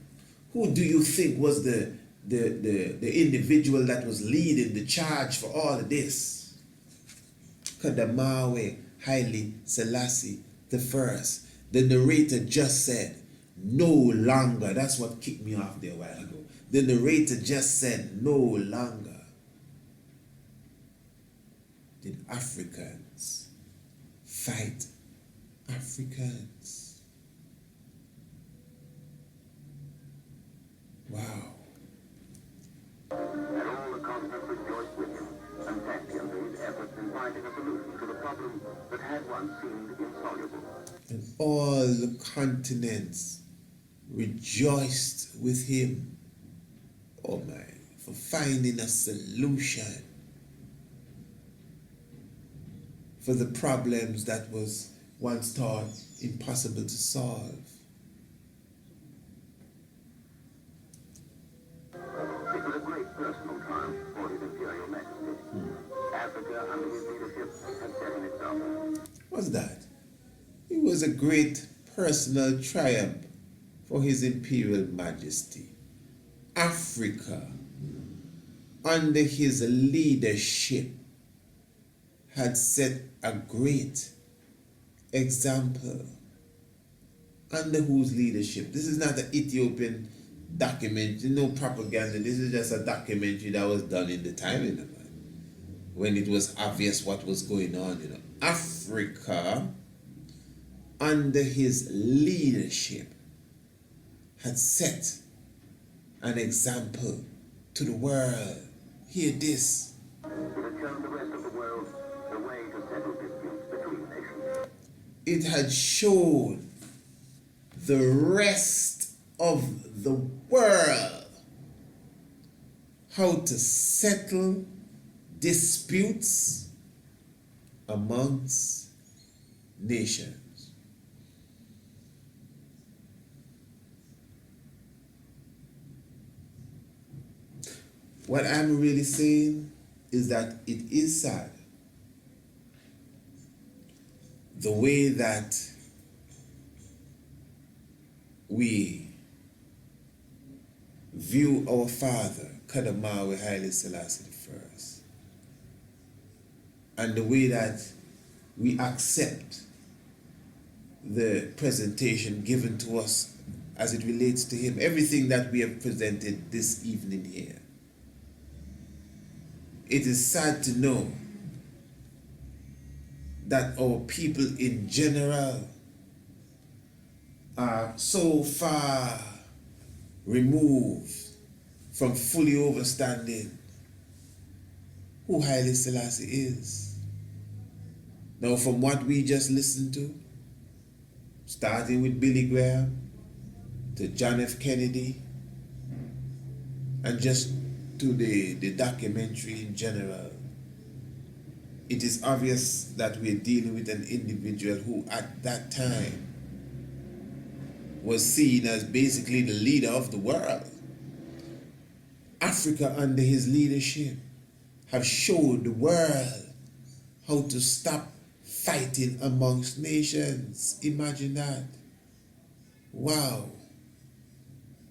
Who do you think was the individual that was leading the charge for all of this? Kadamawe Haile Selassie I. The narrator just said, no longer. That's what kicked me off there a while ago. The narrator just said, no longer did Africans fight Africans. Wow. And all the continents rejoiced with him and thanked him for his efforts in finding a solution to the problem that had once seemed insoluble. And all the continents rejoiced with him, oh my, for finding a solution for the problems that was once thought impossible to solve. It was a great personal triumph for his Imperial Majesty. Africa, under his leadership, had set an example. What's that? It was a great personal triumph for His Imperial Majesty. Africa, under his leadership, had set a great example. Under whose leadership? This is not an Ethiopian documentary, no propaganda. This is just a documentary that was done in the time, when it was obvious what was going on. Africa, under his leadership, had set an example to the world. Hear this. It had shown the rest of the world the way to settle disputes between nations. It had shown the rest of the world how to settle disputes amongst nations. What I'm really saying is that it is sad the way that we view our father, Kadamawe Haile Selassie I, and the way that we accept the presentation given to us as it relates to him, everything that we have presented this evening here. It is sad to know that our people in general are so far removed from fully understanding who Haile Selassie is. Now, from what we just listened to, starting with Billy Graham to John F. Kennedy, and just to the documentary in general, it is obvious that we're dealing with an individual who at that time was seen as basically the leader of the world. Africa, under his leadership, have showed the world how to stop fighting amongst nations. Imagine that. Wow.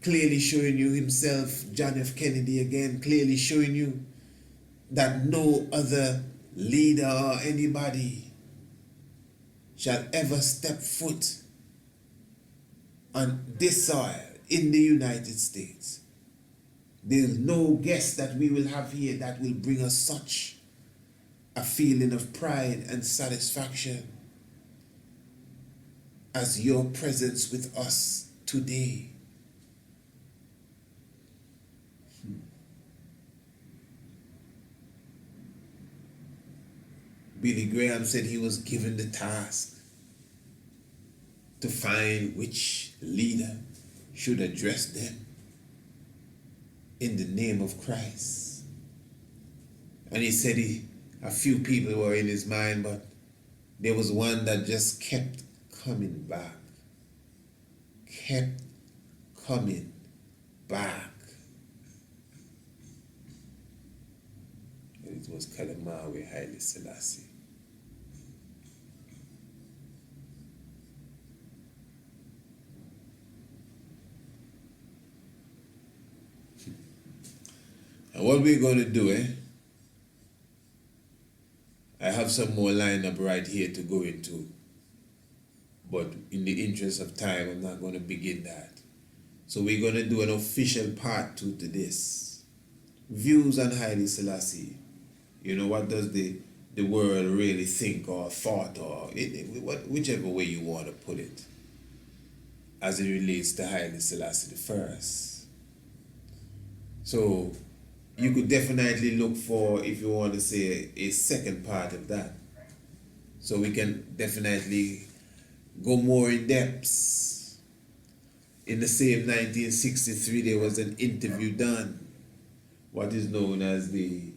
clearly showing you himself, John F. Kennedy again, clearly showing you that no other leader or anybody shall ever step foot on this soil in the United States. There's no guest that we will have here that will bring us such a feeling of pride and satisfaction as your presence with us today. Billy Graham said he was given the task to find which leader should address them in the name of Christ. And he said a few people were in his mind, but there was one that just kept coming back. Kept coming back. And it was Kalamawe Haile Selassie. And what we're going to do, I have some more lineup right here to go into. But in the interest of time, I'm not going to begin that. So we're going to do an official part 2 to this. Views on Haile Selassie. You know, what does the world really think or thought, or whichever way you want to put it, as it relates to Haile Selassie I. So you could definitely look for, if you want to say, a second part of that. So we can definitely go more in depth. In the same 1963, there was an interview done, what is known as the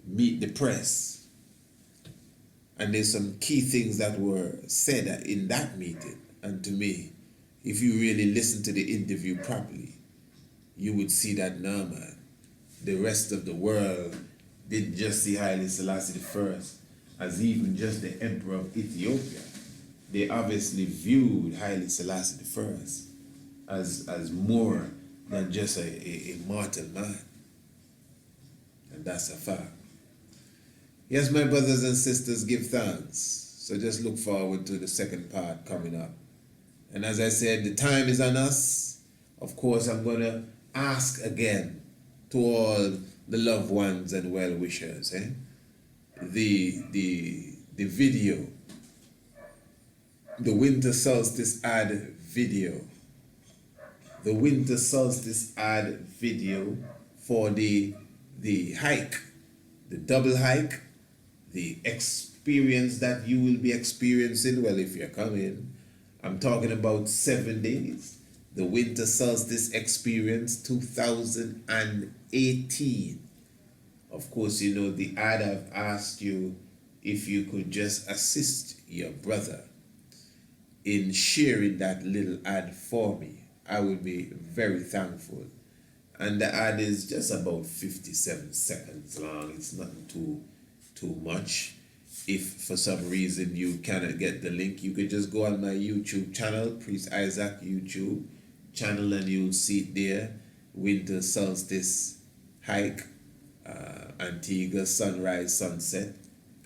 Meet the Press. And there's some key things that were said in that meeting. And to me, if you really listen to the interview properly, you would see that, no man, the rest of the world didn't just see Haile Selassie I as even just the emperor of Ethiopia. They obviously viewed Haile Selassie I as more than just a mortal man. And that's a fact. Yes, my brothers and sisters, give thanks. So just look forward to the second part coming up. And as I said, the time is on us. Of course, I'm going to ask again to all the loved ones and well-wishers, the video, the winter solstice ad video, the winter solstice ad video for the hike, the double hike, the experience that you will be experiencing, well, if you're coming, I'm talking about 7 days, the winter solstice experience 2018. Of course, you know, the ad, I've asked you if you could just assist your brother in sharing that little ad for me. I would be very thankful. And the ad is just about 57 seconds long. It's nothing too much. If for some reason you cannot get the link, you could just go on my YouTube channel, Priest Isaac YouTube channel, and you'll see it there. Winter solstice hike, Antigua, sunrise, sunset,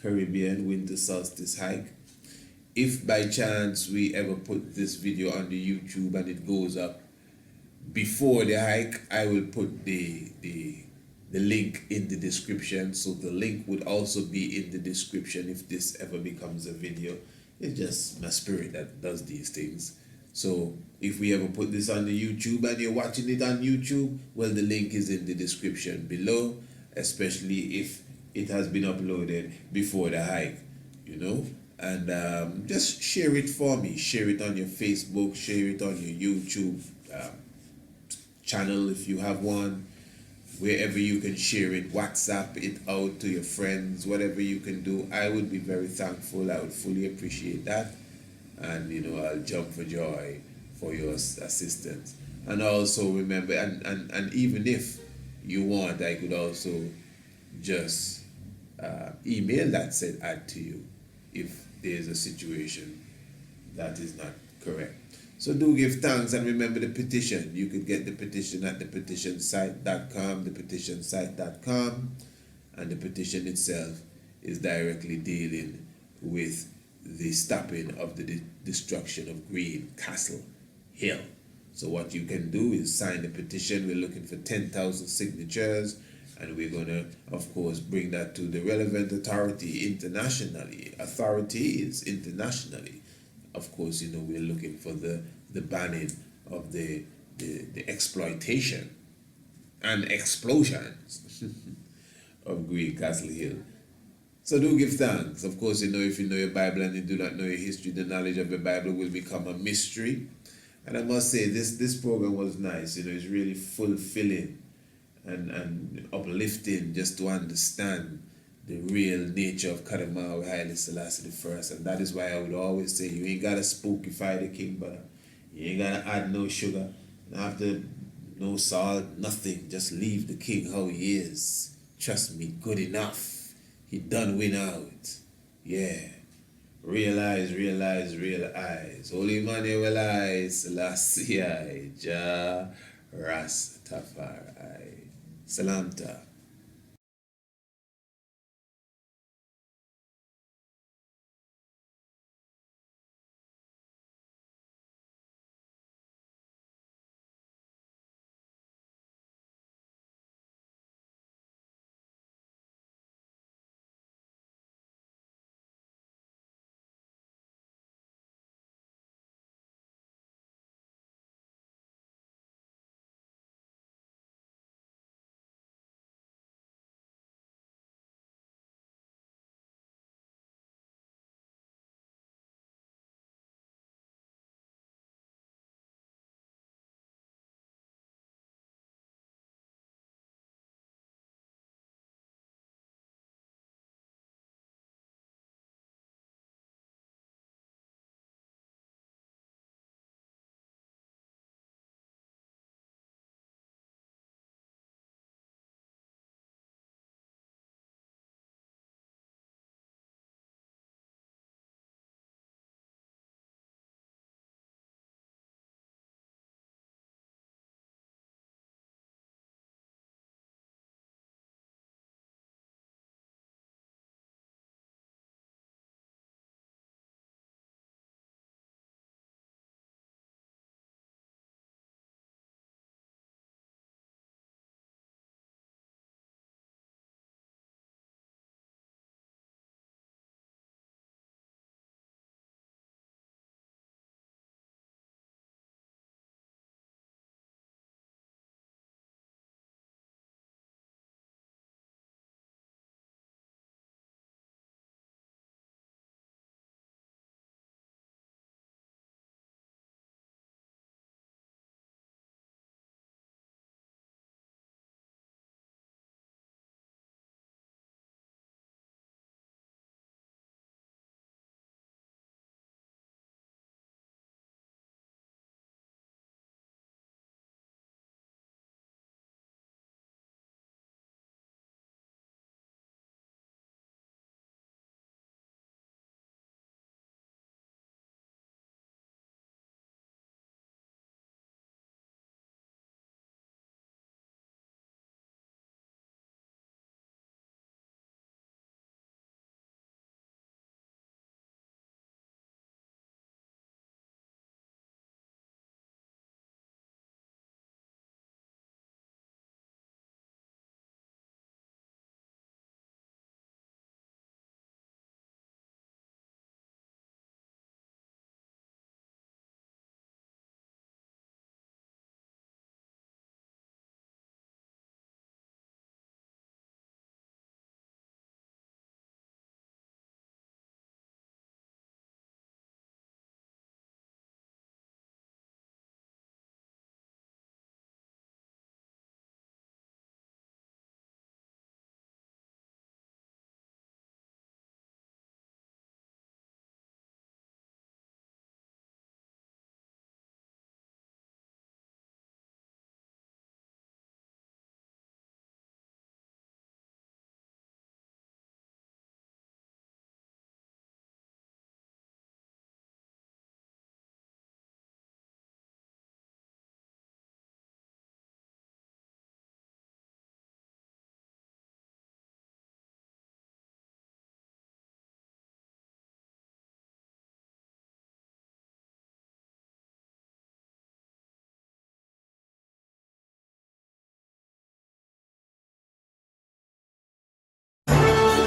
Caribbean winter solstice hike. If by chance we ever put this video on the YouTube and it goes up before the hike, I will put the link in the description. So the link would also be in the description if this ever becomes a video. It's just my spirit that does these things. So if we ever put this on the YouTube and you're watching it on YouTube, well, the link is in the description below, especially if it has been uploaded before the hike, you know. And just share it for me. Share it on your Facebook, share it on your YouTube channel if you have one. Wherever you can share it, WhatsApp it out to your friends, whatever you can do, I would be very thankful. I would fully appreciate that. And, you know, I'll jump for joy for your assistance. And also remember, and even if you want, I could also just email that said ad to you if there's a situation that is not correct. So do give thanks and remember the petition. You could get the petition at thepetitionsite.com, and the petition itself is directly dealing with the stopping of the destruction of Greencastle Hill. So what you can do is sign the petition. We're looking for 10,000 signatures, and we're going to, of course, bring that to the relevant authorities internationally. Of course, we're looking for the banning of the exploitation and explosions of Greencastle Hill. So do give thanks. Of course, if you know your Bible and you do not know your history, the knowledge of the Bible will become a mystery. And I must say, this program was nice. It's really fulfilling and uplifting just to understand the real nature of Kadamawa HAILE Selassie I. And that is why I would always say, you ain't got to spookify the king, brother. You ain't got to add no sugar, no salt, nothing. Just leave the king how he is. Trust me, good enough. He done win out. Yeah. Realize. Holy Emmanuel I, Selassie I, Jah Rastafari. Salamta.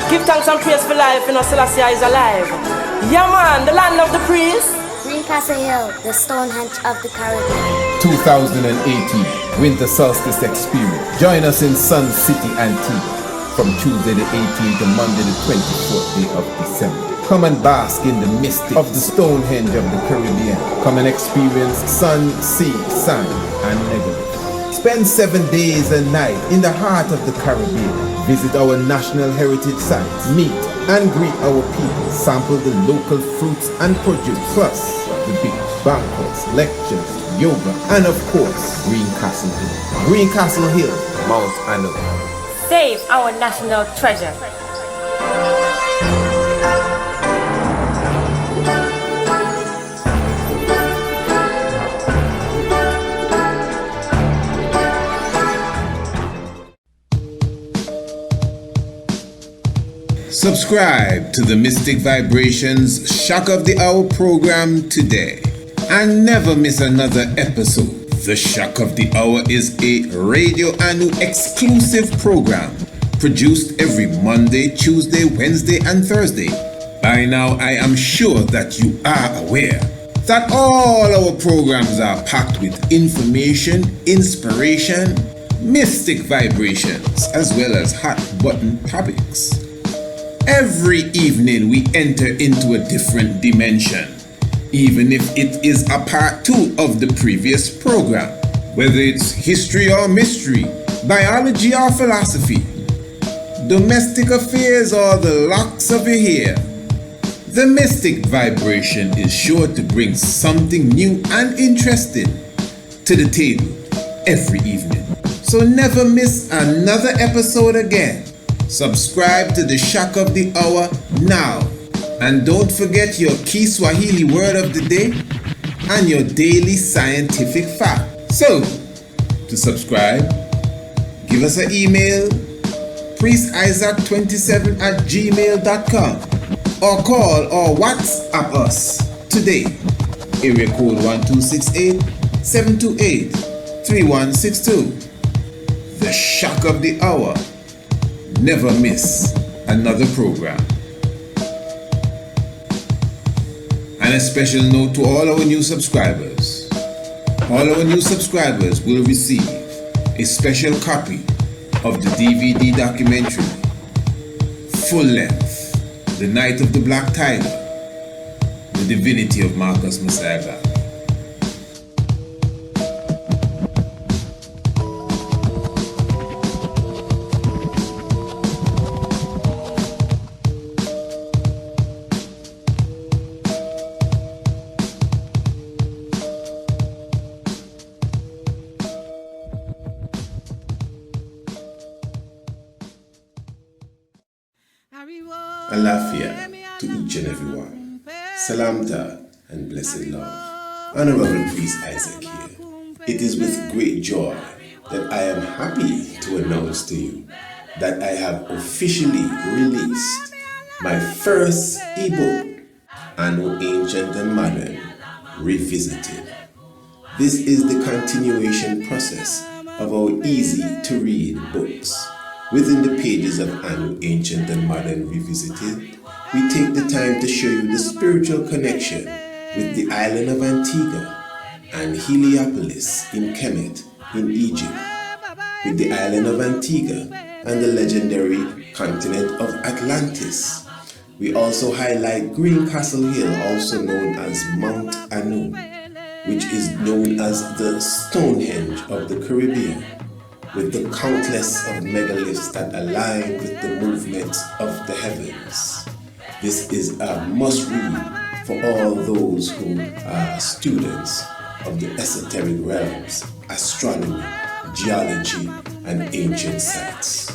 Give thanks and praise for life, you know, Selassie is alive. Yeah man, the land of the priests. Greencastle Hill, the Stonehenge of the Caribbean. 2018 Winter Solstice Experience. Join us in Sun City, Antigua from Tuesday the 18th to Monday the 24th day of December. Come and bask in the mystic of the Stonehenge of the Caribbean. Come and experience sun, sea, sand, and megalith. Spend 7 days and nights in the heart of the Caribbean. Visit our national heritage sites, meet and greet our people, sample the local fruits and produce, plus the beach, banquets, lectures, yoga, and of course, Greencastle Hill. Greencastle Hill, Mount Antigua. Save our national treasure. Subscribe to the Mystic Vibrations Shock of the Hour program today and never miss another episode. The Shock of the Hour is a Radio Anu exclusive program produced every Monday, Tuesday, Wednesday, and Thursday. By now, I am sure that you are aware that all our programs are packed with information, inspiration, mystic vibrations, as well as hot button topics. Every evening we enter into a different dimension, even if it is a part 2 of the previous program, whether it's history or mystery, biology or philosophy, domestic affairs or the locks of your hair. The mystic vibration is sure to bring something new and interesting to the table every evening. So never miss another episode again. Subscribe to the Shock of the Hour now. And don't forget your key Swahili word of the day and your daily scientific fact. So, to subscribe, give us an email, priestisaac27@gmail.com, or call or WhatsApp us today. Area code 1268-728-3162. The Shock of the Hour. Never miss another program. And a special note to all our new subscribers. All our new subscribers will receive a special copy of the DVD documentary, full length, The Night of the Black Tiger, The Divinity of Marcus Messiah. Alafia to each and every one. Salamta and blessed love. Honorable Priest Isaac here. It is with great joy that I am happy to announce to you that I have officially released my first ebook, Anu Ancient and Modern Revisited. This is the continuation process of our easy to read books. Within the pages of Anu Ancient and Modern Revisited, we take the time to show you the spiritual connection with the island of Antigua and Heliopolis in Kemet in Egypt, with the island of Antigua and the legendary continent of Atlantis. We also highlight Greencastle Hill, also known as Mount Anu, which is known as the Stonehenge of the Caribbean, with the countless of megaliths that align with the movements of the heavens. This is a must-read for all those who are students of the esoteric realms, astronomy, geology, and ancient sites.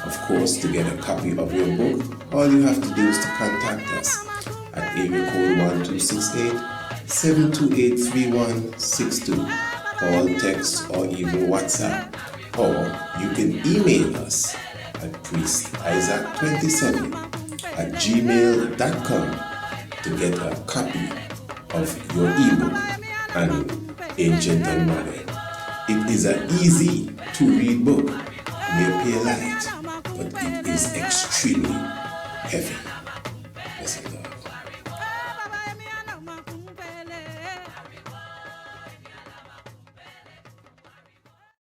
Of course, to get a copy of your book, all you have to do is to contact us at area code 1268-728-3162. Call, text, or even WhatsApp. Or you can email us at priestisaac27@gmail.com to get a copy of your ebook, Anu Ancient and Modern. It is an easy to read book, may appear light, but it is extremely heavy.